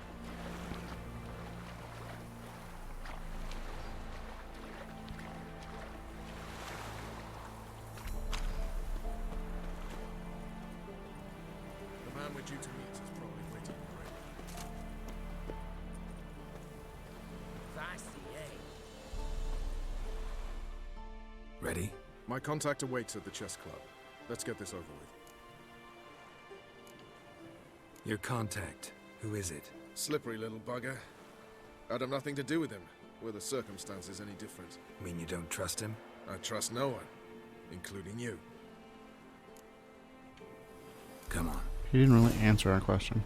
Speaker 6: The man we're due to meet is probably waiting already.
Speaker 5: Ready?
Speaker 6: My contact awaits at the chess club. Let's get this over with.
Speaker 5: Your contact. Who is it?
Speaker 6: Slippery little bugger. I'd have nothing to do with him, were the circumstances any different.
Speaker 5: Mean you don't trust him?
Speaker 6: I trust no one, including you.
Speaker 5: Come on.
Speaker 1: He didn't really answer our question.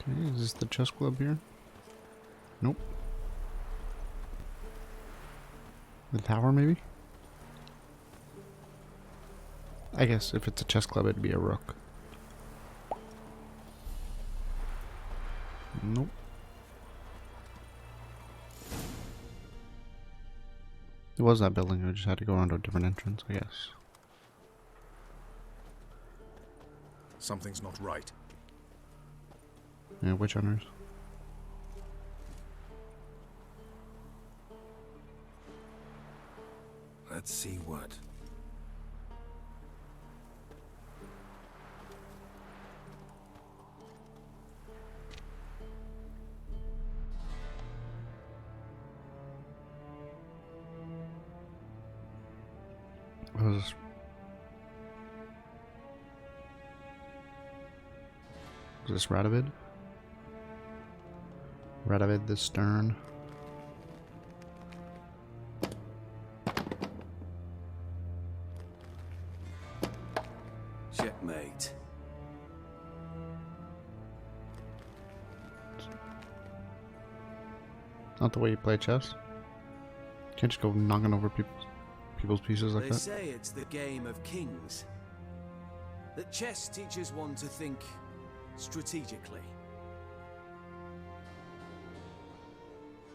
Speaker 1: Okay, is this the chess club here? Nope. The tower, maybe? I guess if it's a chess club, it'd be a rook. Nope. It was that building, I just had to go around to a different entrance, I guess.
Speaker 6: Something's not right.
Speaker 1: Yeah, witch hunters.
Speaker 5: Let's see what.
Speaker 1: Was this? Was this Radovid? Radovid the Stern.
Speaker 15: Checkmate.
Speaker 1: Not the way you play chess. Can't just go knocking over people's pieces like
Speaker 15: They
Speaker 1: that.
Speaker 15: say it's the game of kings. That chess teaches one to think strategically.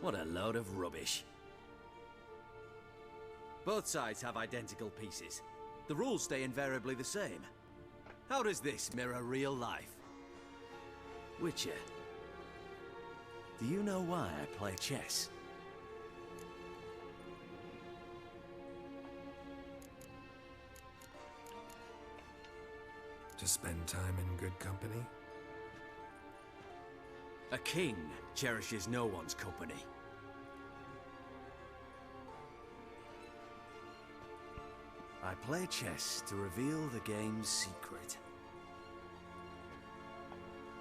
Speaker 15: What a load of rubbish. Both sides have identical pieces. The rules stay invariably the same. How does this mirror real life? Witcher, do you know why I play chess?
Speaker 5: To spend time in good company?
Speaker 15: A king cherishes no one's company. I play chess to reveal the game's secret.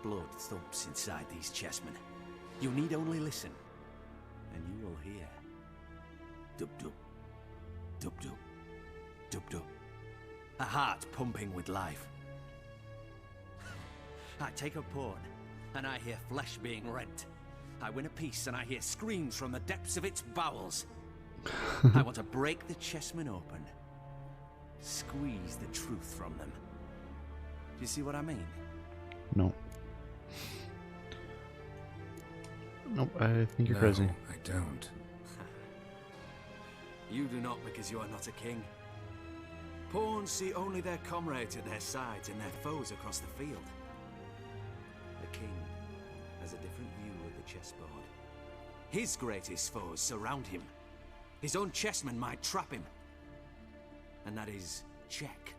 Speaker 15: Blood thumps inside these chessmen. You need only listen, and you will hear. Dub-dub, dub-dub, dub-dub. A heart pumping with life. I take a pawn, and I hear flesh being rent. I win a piece, and I hear screams from the depths of its bowels. I want to break the chessmen open. Squeeze the truth from them. Do you see what I mean?
Speaker 1: No. Nope, I think you're
Speaker 5: No,
Speaker 1: crazy.
Speaker 5: I don't.
Speaker 15: You do not, because you are not a king. Pawns see only their comrades at their sides and their foes across the field. The king has a different view of the chessboard. His greatest foes surround him. His own chessmen might trap him. And that is check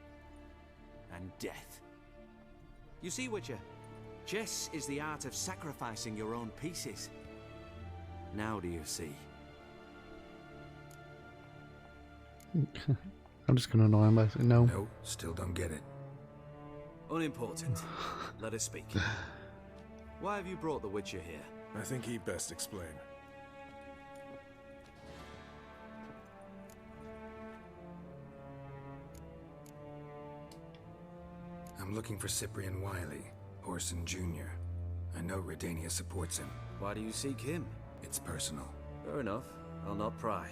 Speaker 15: and death. You see, Witcher, chess is the art of sacrificing your own pieces. Now do you see?
Speaker 1: I'm just gonna annoy him by saying no.
Speaker 5: No, still don't get it.
Speaker 15: Unimportant. Let us speak. Why have you brought the Witcher here?
Speaker 6: I think he'd best explain.
Speaker 5: I'm looking for Cyprian Wiley, Orson Jr. I know Redania supports him.
Speaker 15: Why do you seek him?
Speaker 5: It's personal.
Speaker 15: Fair enough. I'll not pry.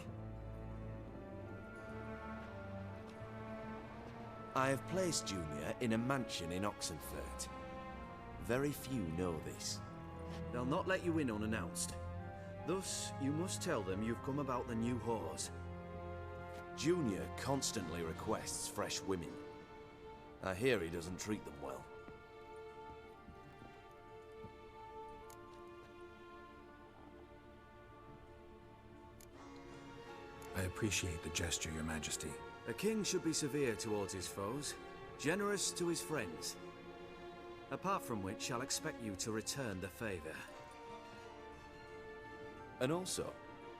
Speaker 15: I have placed Junior in a mansion in Oxenfurt. Very few know this. They'll not let you in unannounced. Thus, you must tell them you've come about the new whores. Junior constantly requests fresh women. I hear he doesn't treat them well.
Speaker 5: I appreciate the gesture, Your Majesty.
Speaker 15: A king should be severe towards his foes, generous to his friends. Apart from which, I'll expect you to return the favor. And also,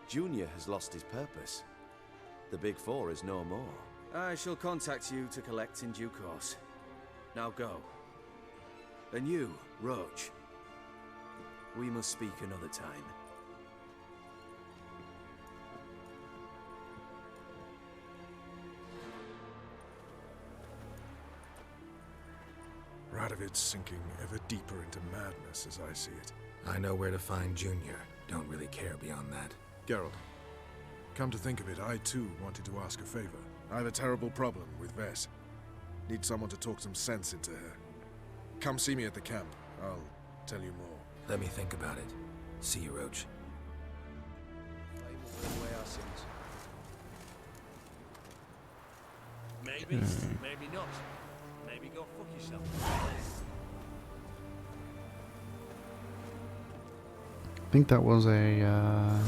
Speaker 15: Junior has lost his purpose. The Big Four is no more. I shall contact you to collect in due course. Now go. And you, Roach. We must speak another time.
Speaker 6: Radovid's sinking ever deeper into madness as I see it.
Speaker 5: I know where to find Junior. Don't really care beyond that.
Speaker 6: Geralt, come to think of it, I too wanted to ask a favor. I have a terrible problem with Vess. Need someone to talk some sense into her. Come see me at the camp. I'll tell you more.
Speaker 5: Let me think about it. See you, Roach.
Speaker 9: Maybe, maybe not. Maybe go fuck yourself.
Speaker 1: I think that was a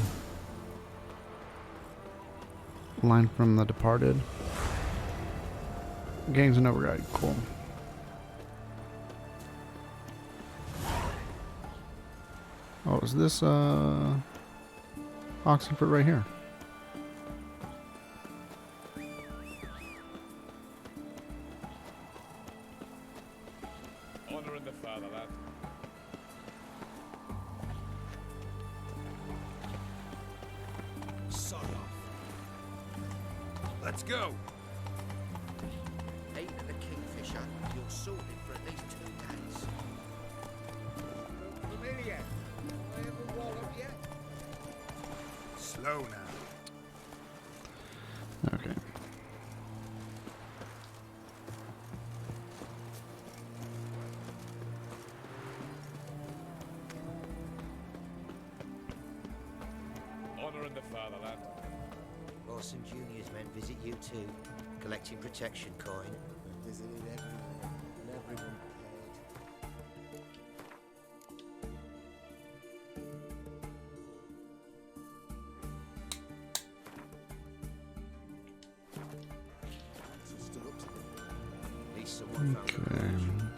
Speaker 1: line from The Departed. Games and Overguide, cool. Oh, is this Oxenfurt right here?
Speaker 18: the fatherland.
Speaker 3: Sod off.
Speaker 9: Let's go.
Speaker 10: Aim at the Kingfisher. You're sorted for at least 2 days.
Speaker 8: Familiar. I ever wallop yet?
Speaker 3: Slow now.
Speaker 1: Okay.
Speaker 18: Honor in the fatherland.
Speaker 10: Orson Jr.'s men visit you too, collecting protection coin.
Speaker 8: I visited everywhere, and everyone paid. So stood up to them.
Speaker 10: At least someone found
Speaker 1: Okay.
Speaker 10: them.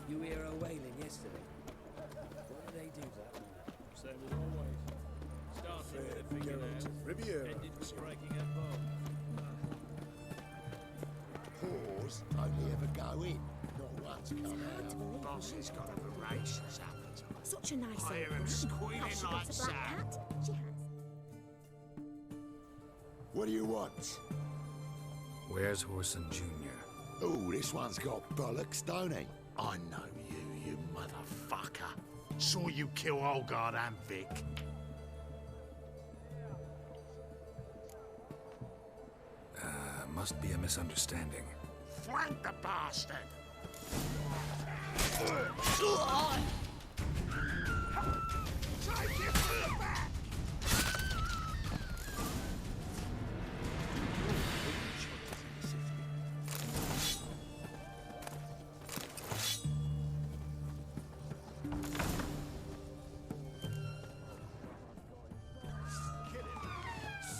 Speaker 16: You hear her wailing yesterday? Why did they do that?
Speaker 18: Same as always. Starting with a fingernail,
Speaker 8: Riviera.
Speaker 18: ended with striking a bomb.
Speaker 13: Whores only ever go in, not once come out.
Speaker 14: Boss has got a voracious appetite.
Speaker 17: Such a nice
Speaker 14: I hear
Speaker 17: old
Speaker 14: him
Speaker 17: woman.
Speaker 14: squealing
Speaker 17: Has she
Speaker 14: like
Speaker 17: got a black
Speaker 14: sad.
Speaker 17: cat? She has.
Speaker 13: What do you want?
Speaker 5: Where's Whoreson Jr.?
Speaker 13: Oh, this one's got bollocks, don't he? I know you, you motherfucker. Saw you kill Olgard and Vic.
Speaker 5: Must be a misunderstanding.
Speaker 13: Flank the bastard! Take it to the back!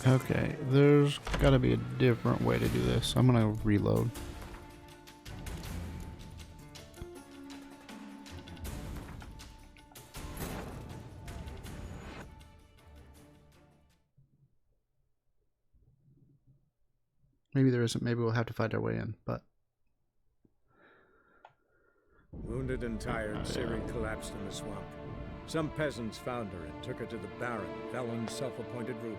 Speaker 1: Okay, there's gotta be a different way to do this. I'm gonna reload. Maybe there isn't. Maybe we'll have to fight our way in, but
Speaker 19: Wounded and tired, Ciri collapsed in the swamp. Some peasants found her and took her to the Baron, Valen's self-appointed ruler.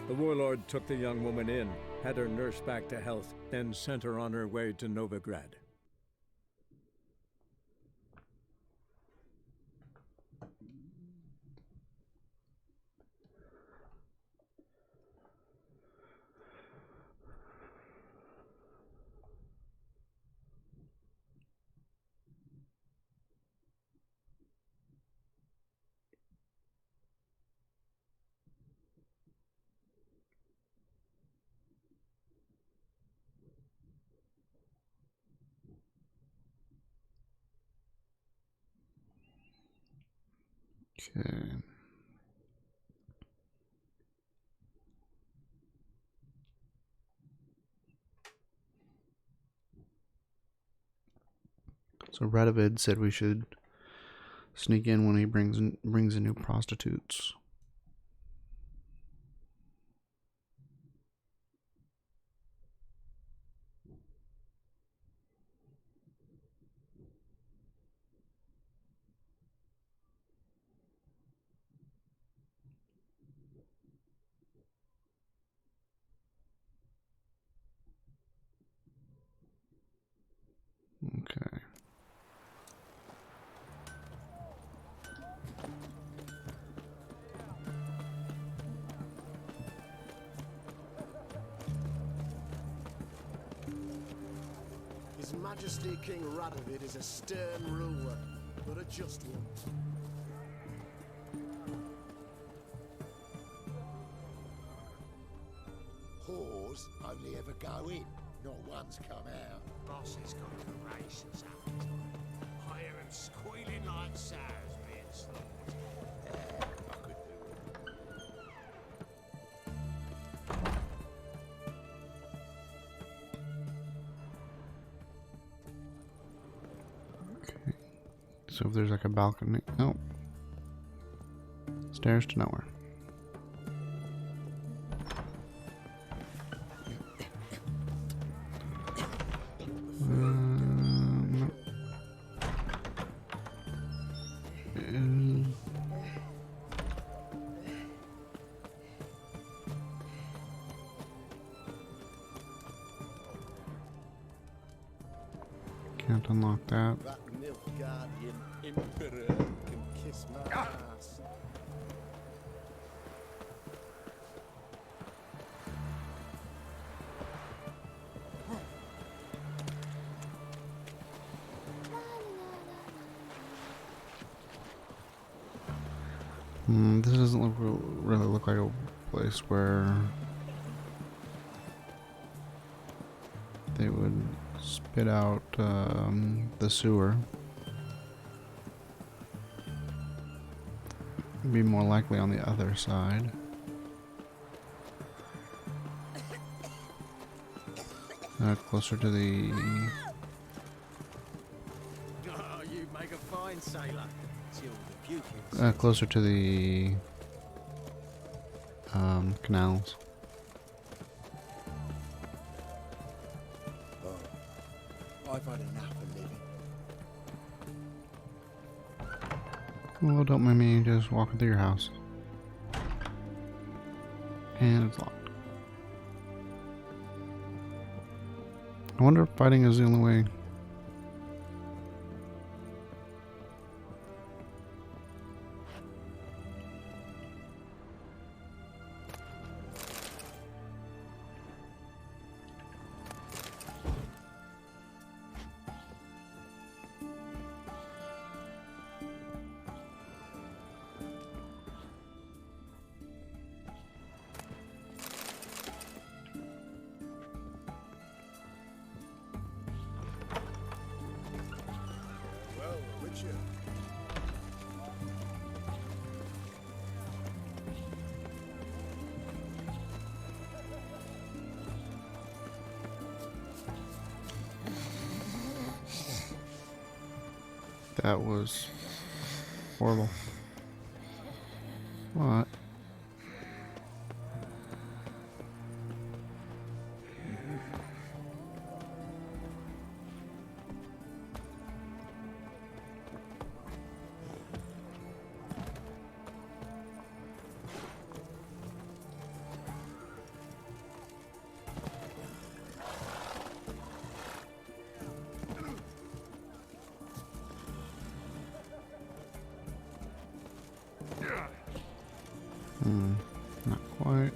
Speaker 19: The warlord took the young woman in, had her nursed back to health, then sent her on her way to Novigrad.
Speaker 1: okay. So Radovid said we should sneak in when he brings in new prostitutes. Okay.
Speaker 8: His Majesty King Radovid is a stern ruler, but a just one.
Speaker 13: Whores only ever go in, not once come out.
Speaker 14: Boss has got a voracious appetite. I hear him squealing like sows being slaughtered.
Speaker 1: So if there's like a balcony, oh, stairs to nowhere. Can't unlock that.
Speaker 13: That Nilfgaardian Emperor can kiss my ass.
Speaker 1: This doesn't really look like a place where they would spit out the sewer. Be more likely on the other side. Closer to the.
Speaker 10: Oh, you make a fine sailor. Till the puke.
Speaker 1: Closer to the canals.
Speaker 13: I've had enough of living.
Speaker 1: Well, don't mind me just walking through your house. And it's locked. I wonder if fighting is the only way.
Speaker 13: Well, Richard.
Speaker 1: That was horrible. What? Not quite.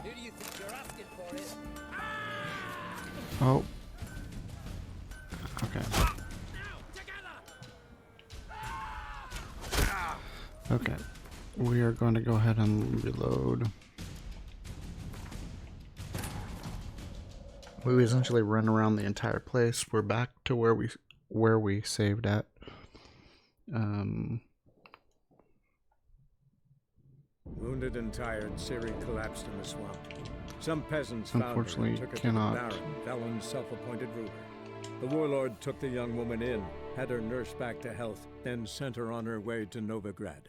Speaker 10: Who do you think you're asking for it?
Speaker 1: Oh. Okay. Okay. We are going to go ahead and reload. We essentially run around the entire place. We're back to where we saved at.
Speaker 19: Wounded and tired, Ciri collapsed in the swamp. Some peasants found her
Speaker 1: Unfortunately,
Speaker 19: and took her
Speaker 1: cannot.
Speaker 19: to the Baron, Valen's self-appointed ruler. The warlord took the young woman in, had her nursed back to health, then sent her on her way to Novigrad.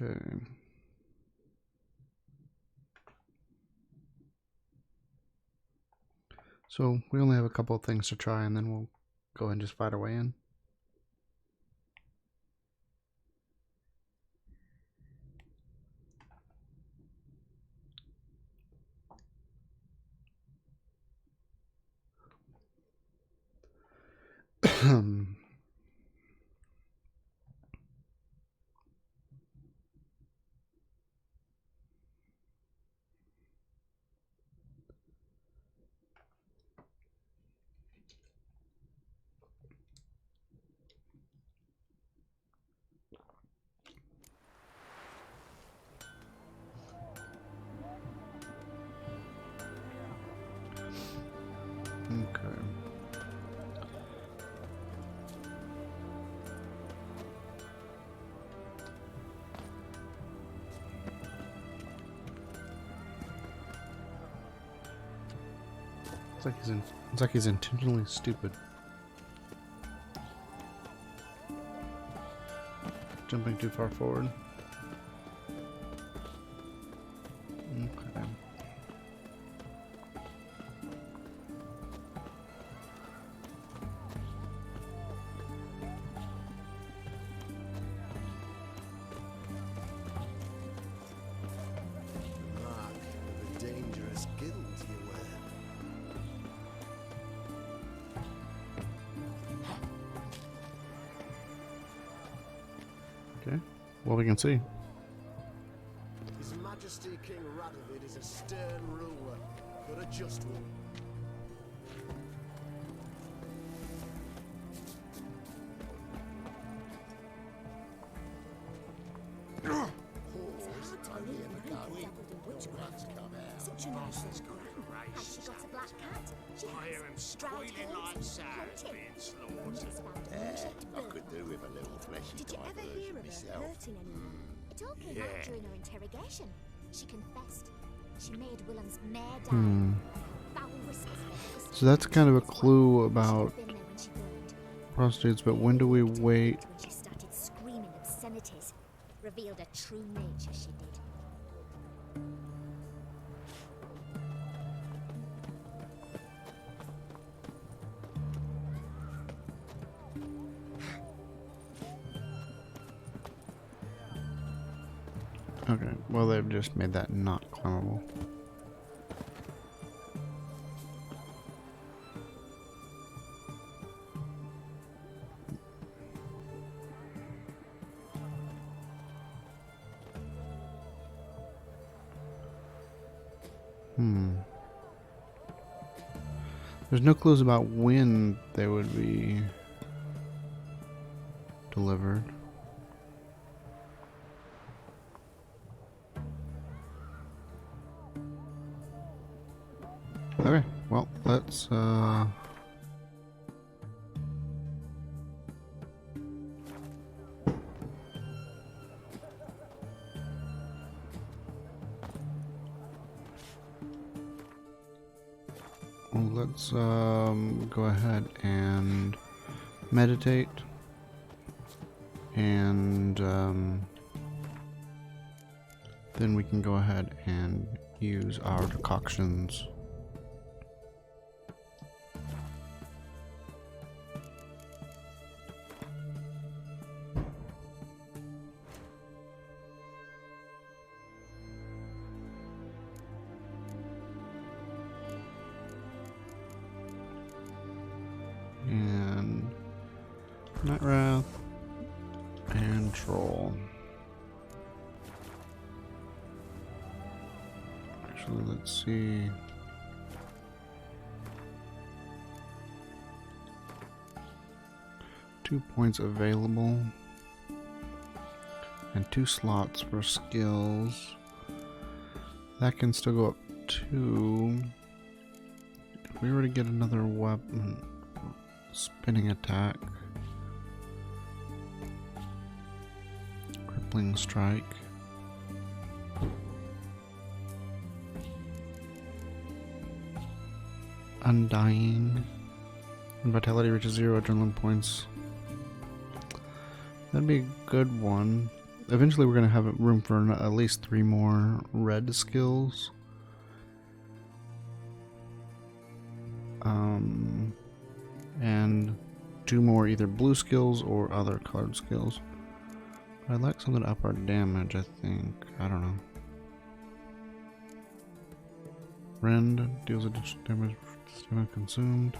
Speaker 1: Okay. So we only have a couple of things to try, and then we'll go ahead and just fight our way in. It's like he's intentionally stupid. Jumping too far forward. Okay.
Speaker 3: Mark of a dangerous guild you wear.
Speaker 1: Okay. Well, we can see.
Speaker 3: His Majesty King Radovid is a stern ruler, but a just one.
Speaker 14: Such a nice Has she got a black cat? I hear him squealing like sows being slaughtered.
Speaker 13: I could do with a little fleshy
Speaker 14: Did you ever hear of her hurting anyone? It all came out during her interrogation. She confessed. She made Willem's mare die. Foul whispers.
Speaker 1: So that's kind of a clue about prostitutes, but when do we wait?
Speaker 14: When she started screaming obscenities, revealed her true nature, she did.
Speaker 1: Okay, well they've just made that not climbable. There's no clues about when they would be delivered. Okay, well, let's go ahead and meditate, and then we can go ahead and use our decoctions. And Night Wrath and Troll. Actually, let's see. Two points available and 2 slots for skills. That can still go up 2. If we were to get another weapon, spinning attack, crippling strike, undying, and vitality reaches 0 adrenaline points. That'd be a good one. Eventually we're going to have room for at least 3 more red skills. And 2 more either blue skills or other colored skills. But I'd like something to up our damage, I think. I don't know. Rend deals additional damage when consumed.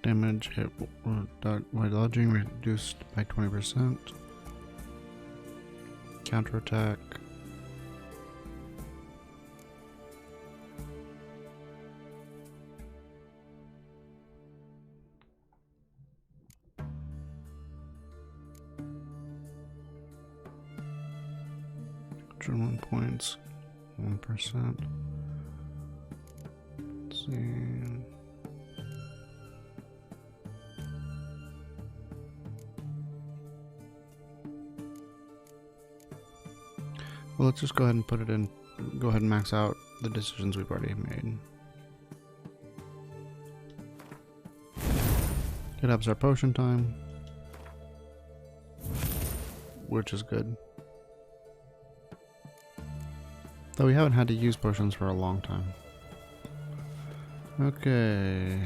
Speaker 1: Damage hit by dodging reduced by 20%. Counterattack. Adrenaline points 1%. Let's see. Well, let's just go ahead and put it in. Go ahead and max out the decisions we've already made. It ups our potion time, which is good. Though we haven't had to use potions for a long time. Okay.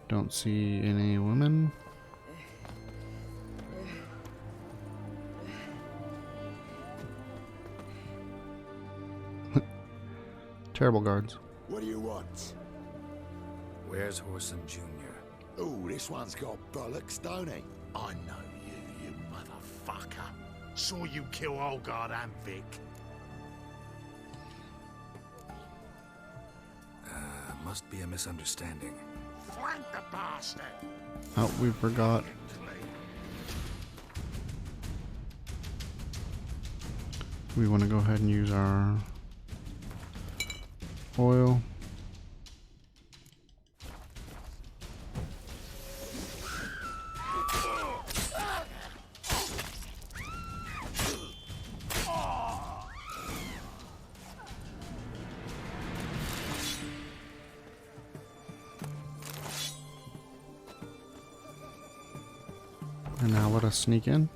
Speaker 1: Don't see any women. Terrible guards.
Speaker 13: What do you want?
Speaker 5: Where's Horson Jr.?
Speaker 13: Oh, this one's got bollocks, don't he? I know you, you motherfucker. Saw you kill Olgard and Vic.
Speaker 5: Must be a misunderstanding.
Speaker 13: Flank the bastard!
Speaker 1: Oh, we forgot. We want to go ahead and use our oil. And now let us sneak in.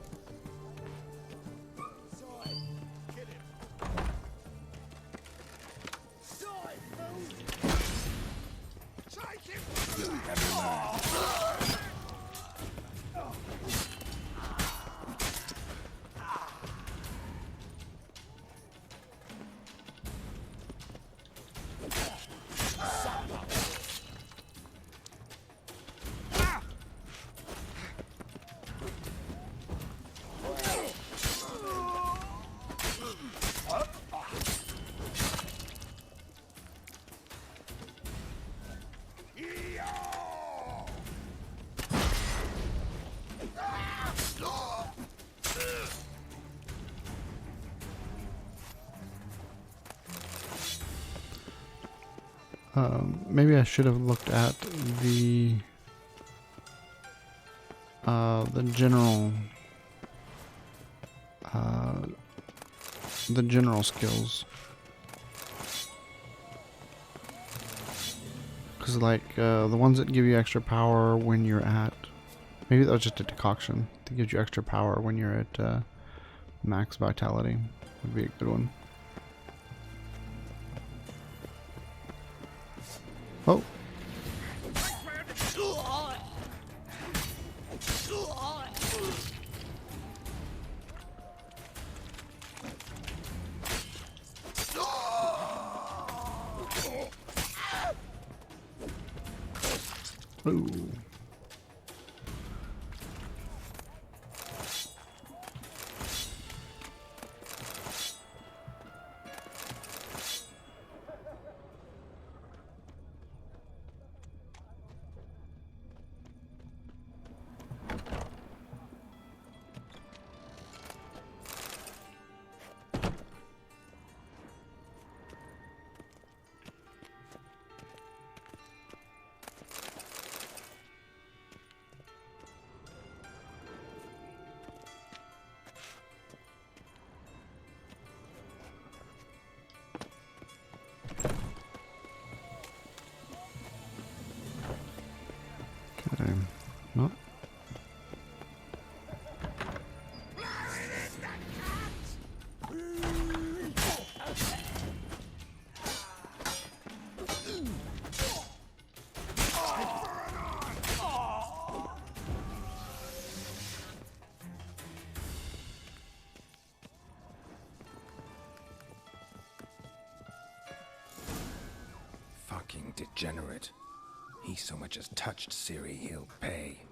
Speaker 1: Maybe I should have looked at the general skills, because like the ones that give you extra power when you're at, maybe that was just a decoction that gives you extra power when you're at max vitality would be a good one. Oh. Ooh. Okay, not.
Speaker 5: Fucking degenerate. He so much as touched Ciri, he'll pay.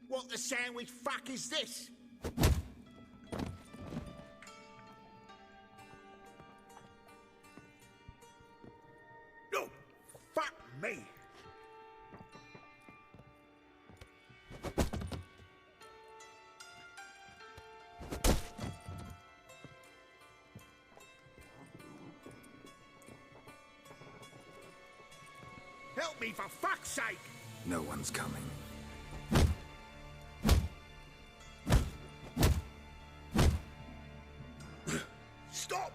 Speaker 13: What the sandwich fuck is this? me. Help me, for fuck's sake!
Speaker 5: No one's coming.
Speaker 13: Stop!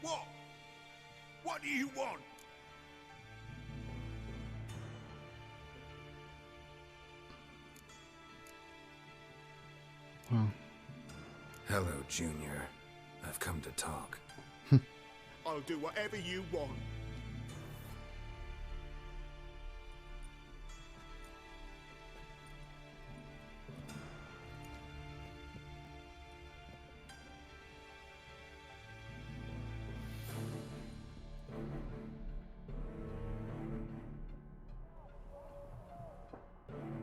Speaker 13: What? What do you want?
Speaker 1: Well.
Speaker 5: Hello, Junior. I've come to talk.
Speaker 13: I'll do whatever you want.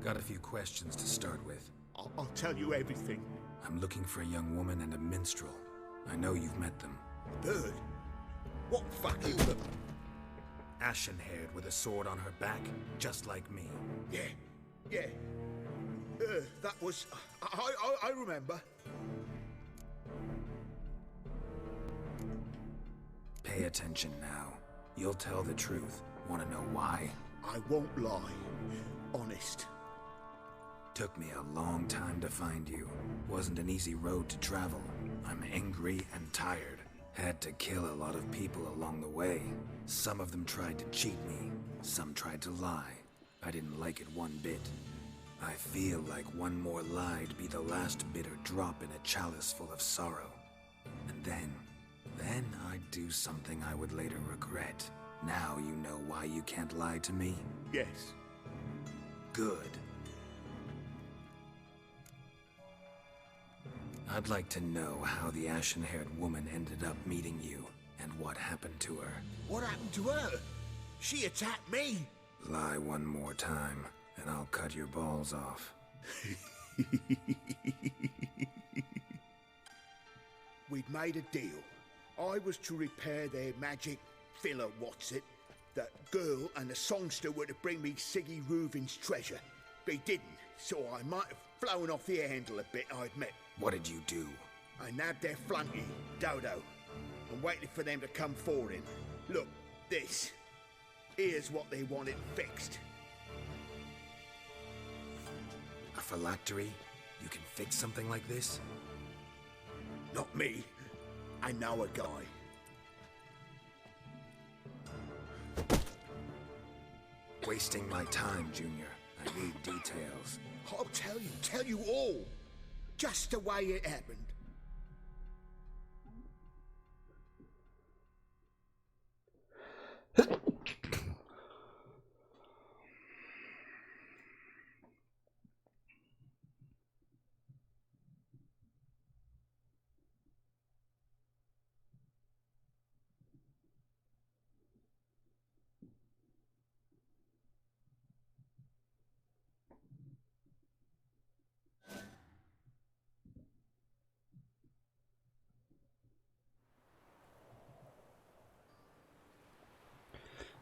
Speaker 5: Got a few questions to start with.
Speaker 13: I'll tell you everything.
Speaker 5: I'm looking for a young woman and a minstrel. I know you've met them.
Speaker 13: Bird? What fucking bird?
Speaker 5: Ashen-haired with a sword on her back, just like me.
Speaker 13: Yeah. That was... I remember.
Speaker 5: Pay attention now. You'll tell the truth. Want to know why?
Speaker 13: I won't lie. Honest.
Speaker 5: Took me a long time to find you. Wasn't an easy road to travel. I'm angry and tired. Had to kill a lot of people along the way. Some of them tried to cheat me. Some tried to lie. I didn't like it one bit. I feel like one more lie'd be the last bitter drop in a chalice full of sorrow. And then I'd do something I would later regret. Now you know why you can't lie to me?
Speaker 13: Yes.
Speaker 5: Good. I'd like to know how the ashen-haired woman ended up meeting you, and what happened to her.
Speaker 13: What happened to her? She attacked me.
Speaker 5: Lie one more time, and I'll cut your balls off.
Speaker 13: We'd made a deal. I was to repair their magic filler, That girl and the songster were to bring me Siggy Reuven's treasure. They didn't, so I might have flown off the handle a bit, I admit.
Speaker 5: What did you do?
Speaker 13: I nabbed their flunky, Dodo, and waited for them to come for him. Look, this. Here's what they wanted fixed.
Speaker 5: A phylactery? You can fix something like this?
Speaker 13: Not me. I know a guy.
Speaker 5: Wasting my time, Junior. I need details.
Speaker 13: I'll tell you all. Just the way it happened.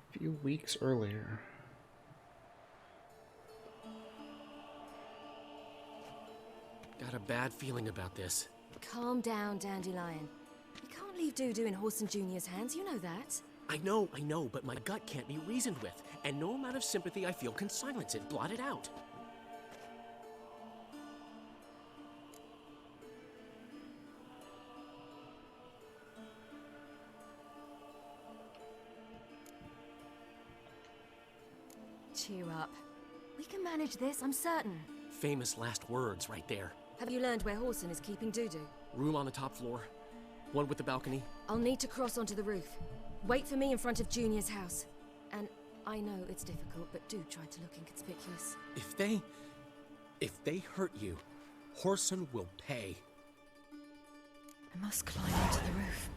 Speaker 1: A few weeks earlier.
Speaker 20: Got a bad feeling about this.
Speaker 21: Calm down, Dandelion. You can't leave Dudu in Horson Jr.'s hands, you know that.
Speaker 20: I know, but my gut can't be reasoned with, and no amount of sympathy I feel can silence it, blot it out.
Speaker 21: Cheer up. We can manage this, I'm certain.
Speaker 20: Famous last words right there.
Speaker 21: Have you learned where Horson is keeping Dudu?
Speaker 20: Room on the top floor. One with the balcony.
Speaker 21: I'll need to cross onto the roof. Wait for me in front of Junior's house. And I know it's difficult, but do try to look inconspicuous.
Speaker 20: If they hurt you, Horson will pay.
Speaker 21: I must climb onto the roof.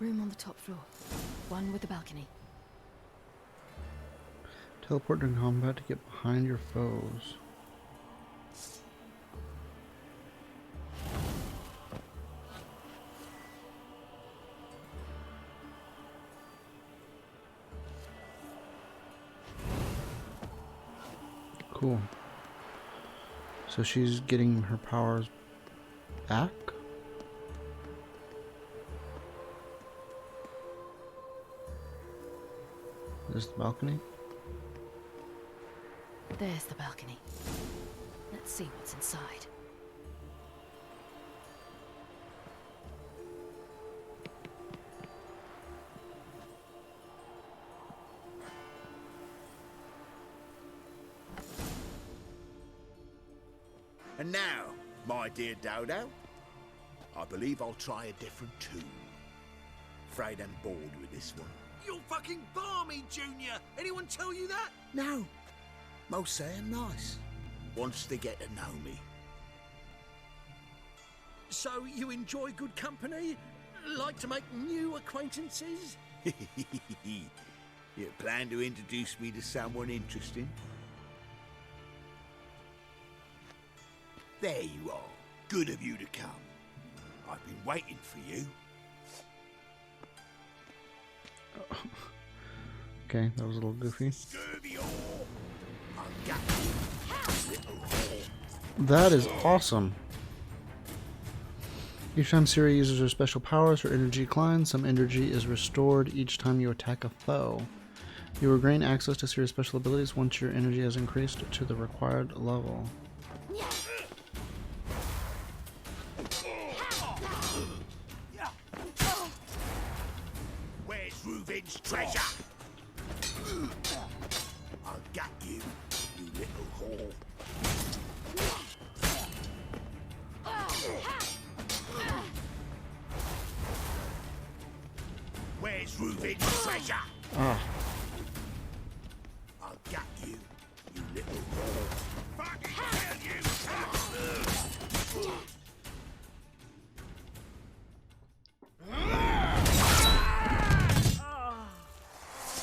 Speaker 21: Room on the top floor. One with a balcony.
Speaker 1: Teleport during combat to get behind your foes. Cool. So she's getting her powers back? Is this the balcony?
Speaker 21: There's the balcony. Let's see what's inside.
Speaker 13: And now, my dear Dodo, I believe I'll try a different tune. Afraid I'm bored with this one.
Speaker 9: You're fucking balmy, Junior! Anyone tell you that?
Speaker 13: No. Most say I'm nice. Wants to get to know me.
Speaker 20: So you enjoy good company? Like to make new acquaintances?
Speaker 13: You plan to introduce me to someone interesting? There you are. Good of you to come. I've been waiting for you.
Speaker 1: Okay, that was a little goofy. That is awesome. Each time Ciri uses her special powers, her energy declines. Some energy is restored each time you attack a foe. You will gain access to Ciri's special abilities once your energy has increased to the required level.
Speaker 13: Where's Reuven's treasure? I'll get you, you little whore. Where's Reuven's treasure?
Speaker 1: Ah.
Speaker 13: I'll get you, you little whore. Fucking hell, you!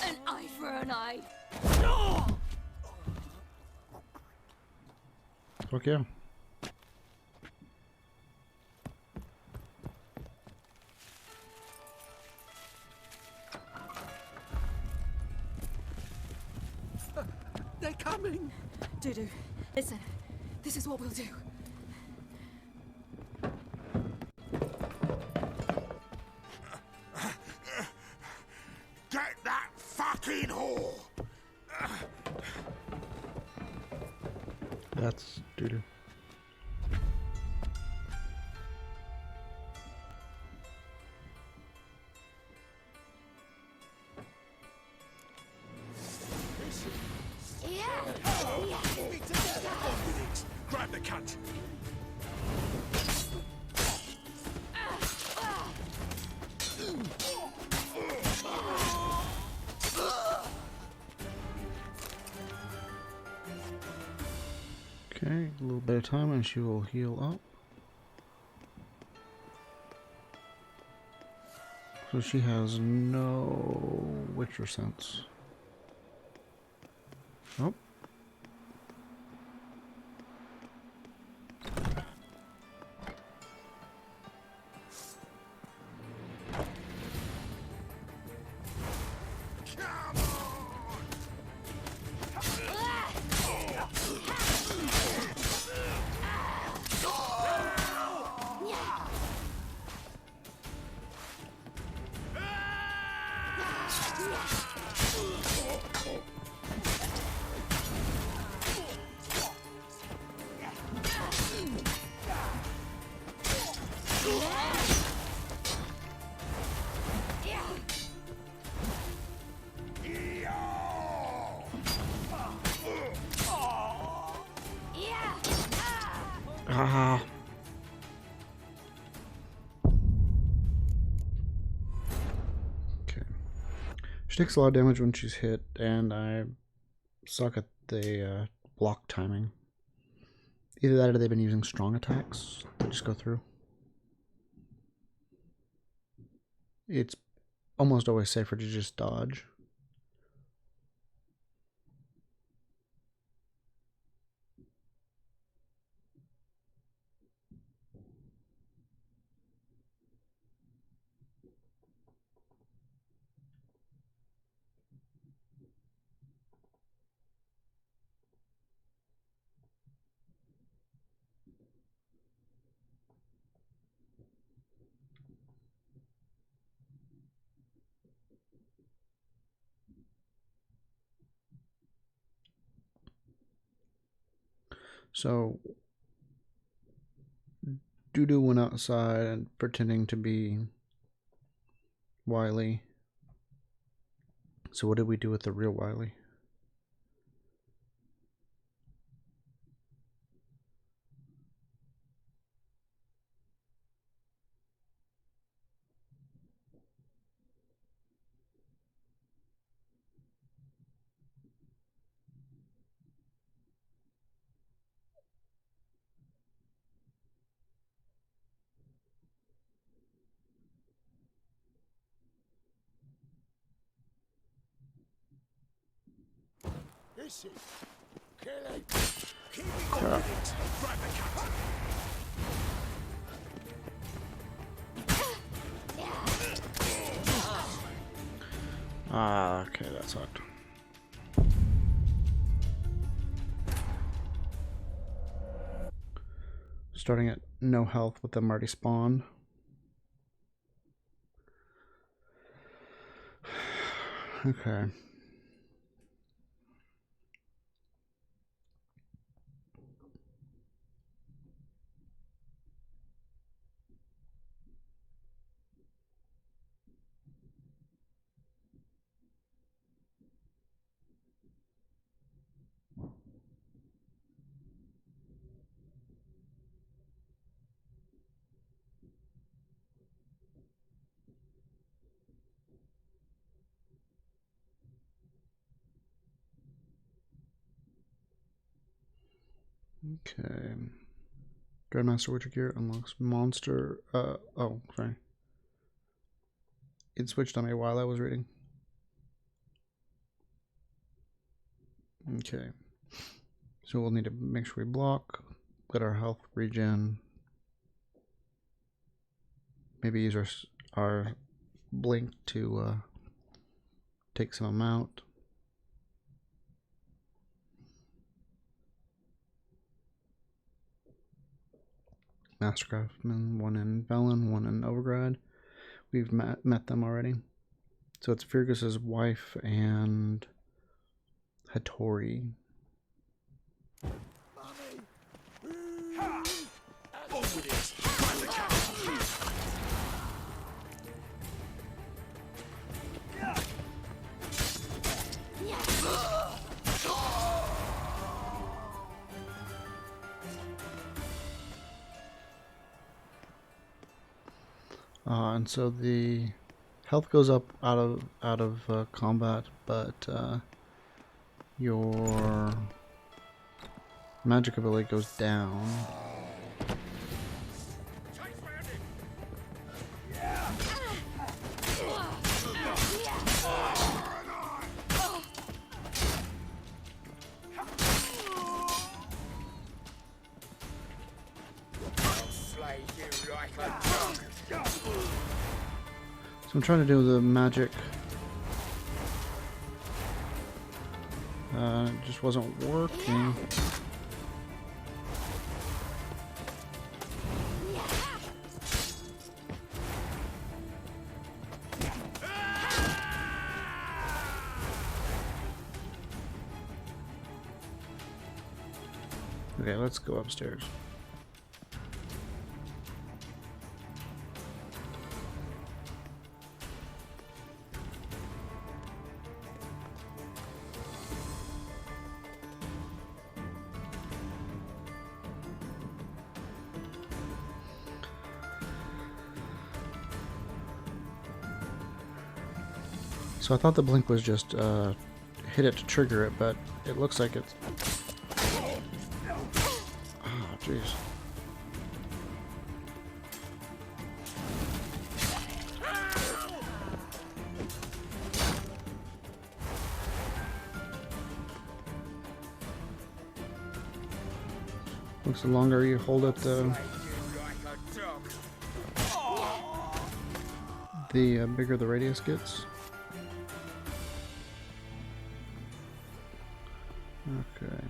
Speaker 2: An eye for an eye.
Speaker 1: Fuck yeah.
Speaker 20: They're coming!
Speaker 21: Dudu, listen. This is what we'll do.
Speaker 13: Get that fucking whore!
Speaker 1: That's doo-doo.
Speaker 9: Grab the cunt!
Speaker 1: Okay, a little bit of time and she will heal up. So she has no Witcher sense. Oh. Ah. Okay. She takes a lot of damage when she's hit, and I suck at the block timing. Either that or they've been using strong attacks that just go through. It's almost always safer to just dodge. So Dudu went outside and pretending to be Wiley. So what did we do with the real Wiley?
Speaker 13: This is kill it. Keep it going. Grab the captain.
Speaker 1: Ah, okay, that sucked. Starting at no health with them already spawned. Okay. Okay. Grandmaster Witcher gear unlocks monster. Oh, sorry. It switched on me while I was reading. Okay. So we'll need to make sure we block, let our health regen. Maybe use our blink to take some amount. Master Craftsman, one in Velen, one in Novigrad. We've met them already. So it's Fergus's wife and Hattori. And so the health goes up out of combat, but your magic ability goes down. So I'm trying to do the magic. It just wasn't working. Okay, let's go upstairs. So I thought the blink was just hit it to trigger it, but it looks like it's... Oh, jeez. Looks the longer you hold it, the bigger the radius gets. Okay.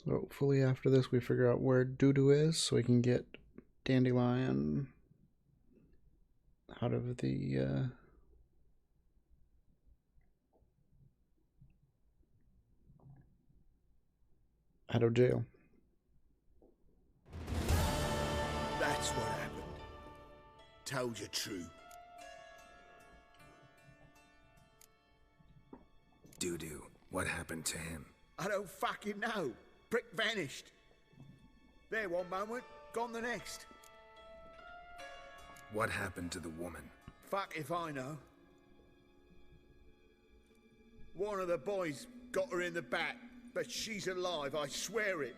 Speaker 1: So hopefully after this we figure out where Dudu is so we can get Dandelion out of the out of jail.
Speaker 8: That's what happened. Told you true.
Speaker 5: Dudu, what happened to him?
Speaker 8: I don't fucking know. Prick vanished. There one moment, gone the next.
Speaker 5: What happened to the woman?
Speaker 8: Fuck if I know. One of the boys got her in the back, but she's alive, I swear it.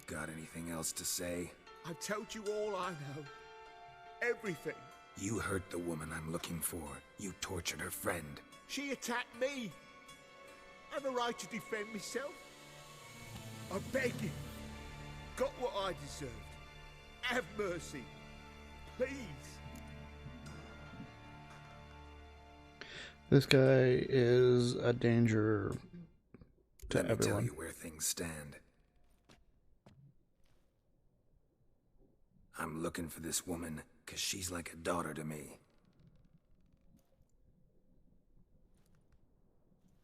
Speaker 5: Got anything else to say?
Speaker 8: I've told you all I know. Everything.
Speaker 5: You hurt the woman I'm looking for. You tortured her friend.
Speaker 8: She attacked me. I have a right to defend myself. I beg you. Got what I deserved. Have mercy. Please.
Speaker 1: This guy is a danger to
Speaker 5: Let me
Speaker 1: everyone.
Speaker 5: tell you where things stand. I'm looking for this woman because she's like a daughter to me.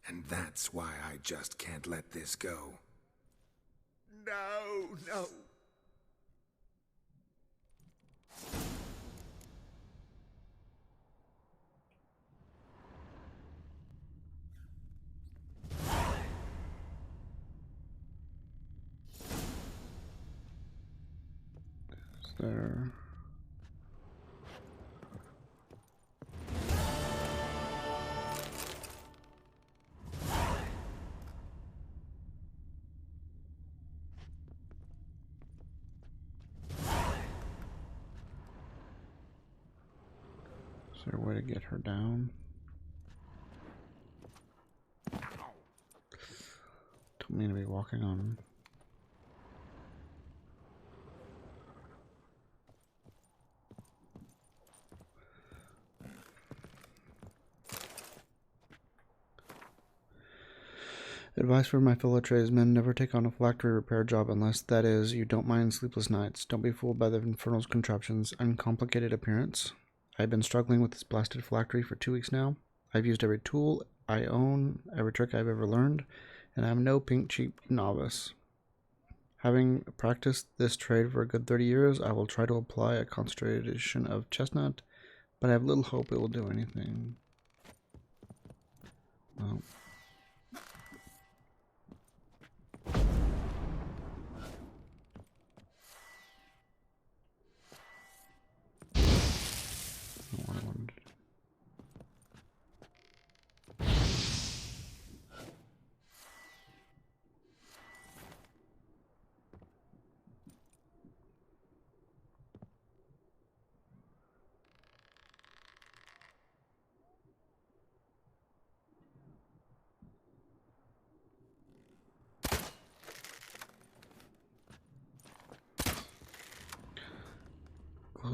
Speaker 5: And that's why I just can't let this go.
Speaker 8: No, no.
Speaker 1: There. Is there a way to get her down? Told me to be walking on. Advice for my fellow tradesmen, never take on a phylactery repair job unless, that is, you don't mind sleepless nights. Don't be fooled by the Infernal's contraptions' uncomplicated appearance. I've been struggling with this blasted phylactery for 2 weeks now. I've used every tool I own, every trick I've ever learned, and I'm no pink cheap novice. Having practiced this trade for a good 30 years, I will try to apply a concentrated edition of chestnut, but I have little hope it will do anything. Well...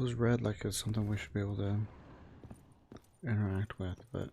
Speaker 1: Those read like it's something we should be able to interact with, but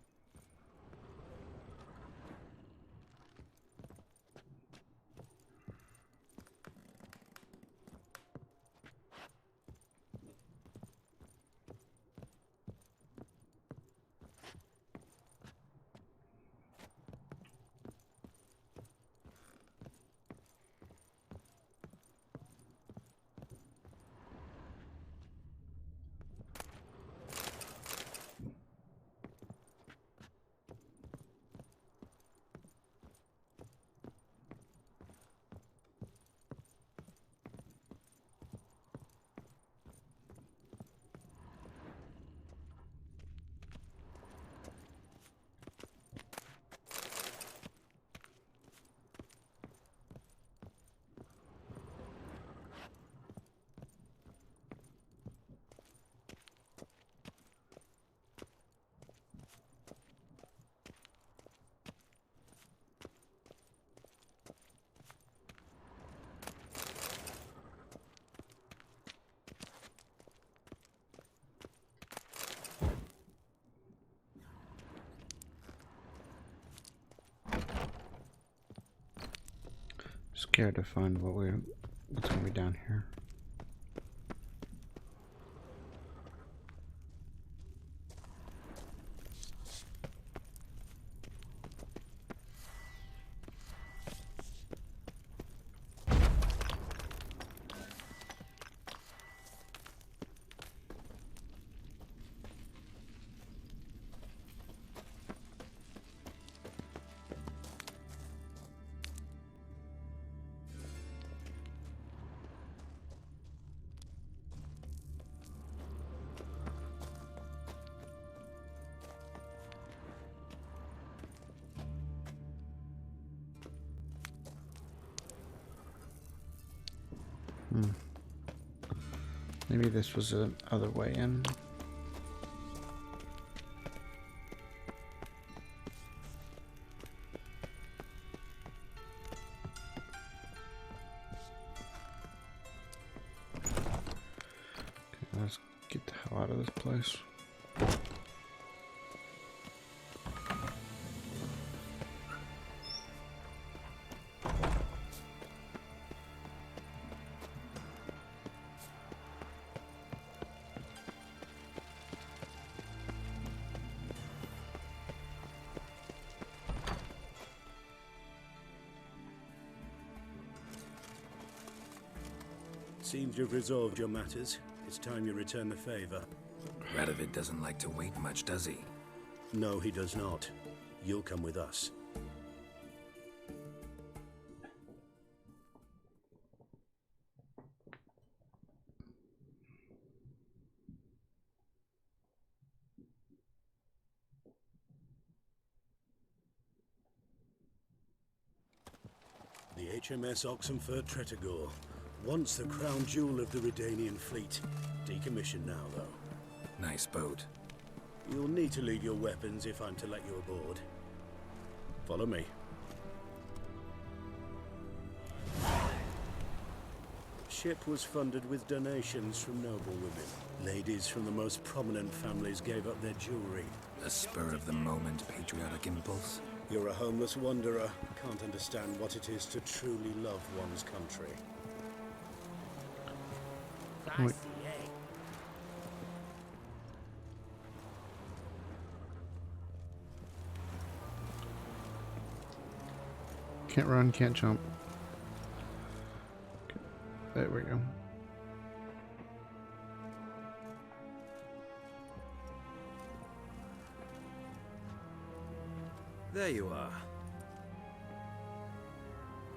Speaker 1: scared to find what's gonna be down here. Maybe this was the other way in. Okay, let's get the hell out of this place.
Speaker 3: Seems you've resolved your matters. It's time you return the favor.
Speaker 5: Radovid doesn't like to wait much, does he?
Speaker 3: No, he does not. You'll come with us. The HMS Oxenford Tretogor. Once the crown jewel of the Redanian fleet. Decommissioned now, though.
Speaker 5: Nice boat.
Speaker 3: You'll need to leave your weapons if I'm to let you aboard. Follow me. Ship was funded with donations from noble women. Ladies from the most prominent families gave up their jewelry.
Speaker 5: A spur-of-the-moment patriotic impulse?
Speaker 3: You're a homeless wanderer. Can't understand what it is to truly love one's country.
Speaker 1: Wait. Can't run, can't jump. Okay. There we go.
Speaker 5: There you are.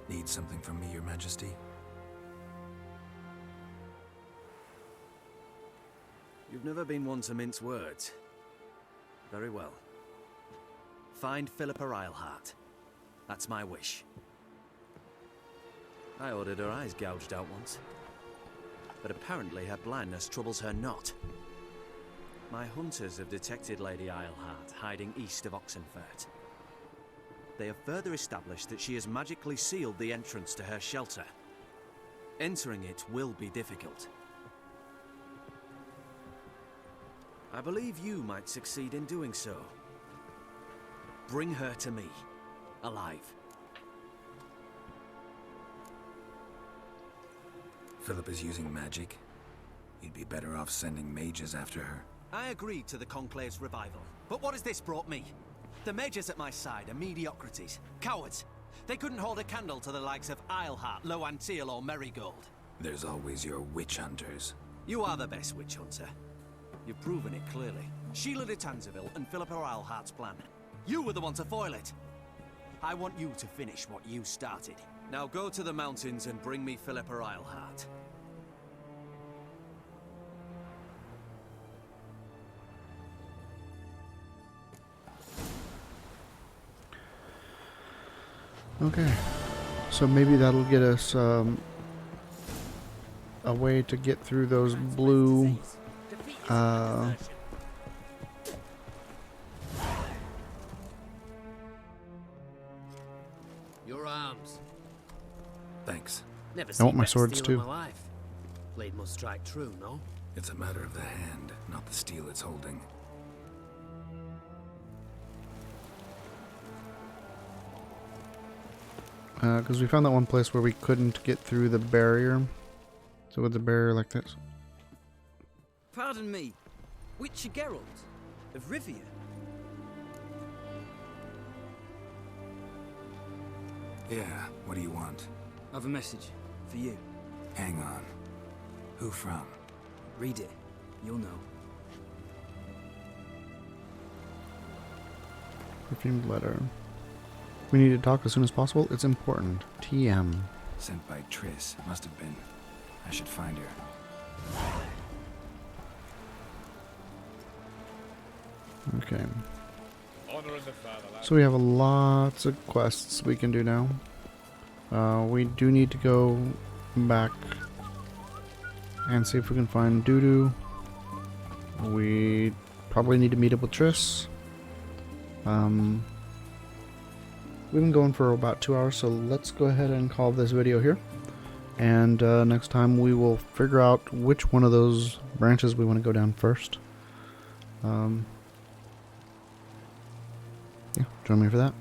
Speaker 5: Need something from me, Your Majesty?
Speaker 15: You've never been one to mince words. Very well. Find Philippa Eilhart. That's my wish. I ordered her eyes gouged out once. But apparently her blindness troubles her not. My hunters have detected Lady Eilhart hiding east of Oxenfurt. They have further established that she has magically sealed the entrance to her shelter. Entering it will be difficult. I believe you might succeed in doing so. Bring her to me, alive.
Speaker 5: Philip is using magic. You'd be better off sending mages after her.
Speaker 15: I agreed to the Conclave's revival, but what has this brought me? The mages at my side are mediocrities, cowards. They couldn't hold a candle to the likes of Islehart, Loantil, or Merigold.
Speaker 5: There's always your witch hunters.
Speaker 15: You are the best witch hunter. You've proven it clearly. Sheila de Tanzeville and Philippa Eilhart's plan. You were the one to foil it. I want you to finish what you started. Now go to the mountains and bring me Philippa Eilhart.
Speaker 1: Okay, so maybe that'll get us a way to get through those blue
Speaker 20: Your arms.
Speaker 5: Thanks.
Speaker 20: Never
Speaker 1: I want
Speaker 20: seen
Speaker 1: my
Speaker 20: better
Speaker 1: swords
Speaker 20: steel in
Speaker 1: too.
Speaker 20: my life. Blade must strike true, no?
Speaker 5: It's a matter of the hand, not the steel it's holding.
Speaker 1: Because we found that one place where we couldn't get through the barrier. So with the barrier like this.
Speaker 12: Pardon me, Witcher Geralt of Rivia.
Speaker 5: Yeah, what do you want?
Speaker 12: I've a message for you.
Speaker 5: Hang on. Who from?
Speaker 12: Read it. You'll know.
Speaker 1: Perfumed letter. We need to talk as soon as possible. It's important. TM.
Speaker 5: Sent by Triss. Must have been. I should find her.
Speaker 1: Okay.
Speaker 18: Honor in the fatherland.
Speaker 1: So we have lots of quests we can do now. We do need to go back and see if we can find Dudu. We probably need to meet up with Triss. We've been going for about 2 hours, so let's go ahead and call this video here. And next time we will figure out which one of those branches we want to go down first. Yeah, join me for that.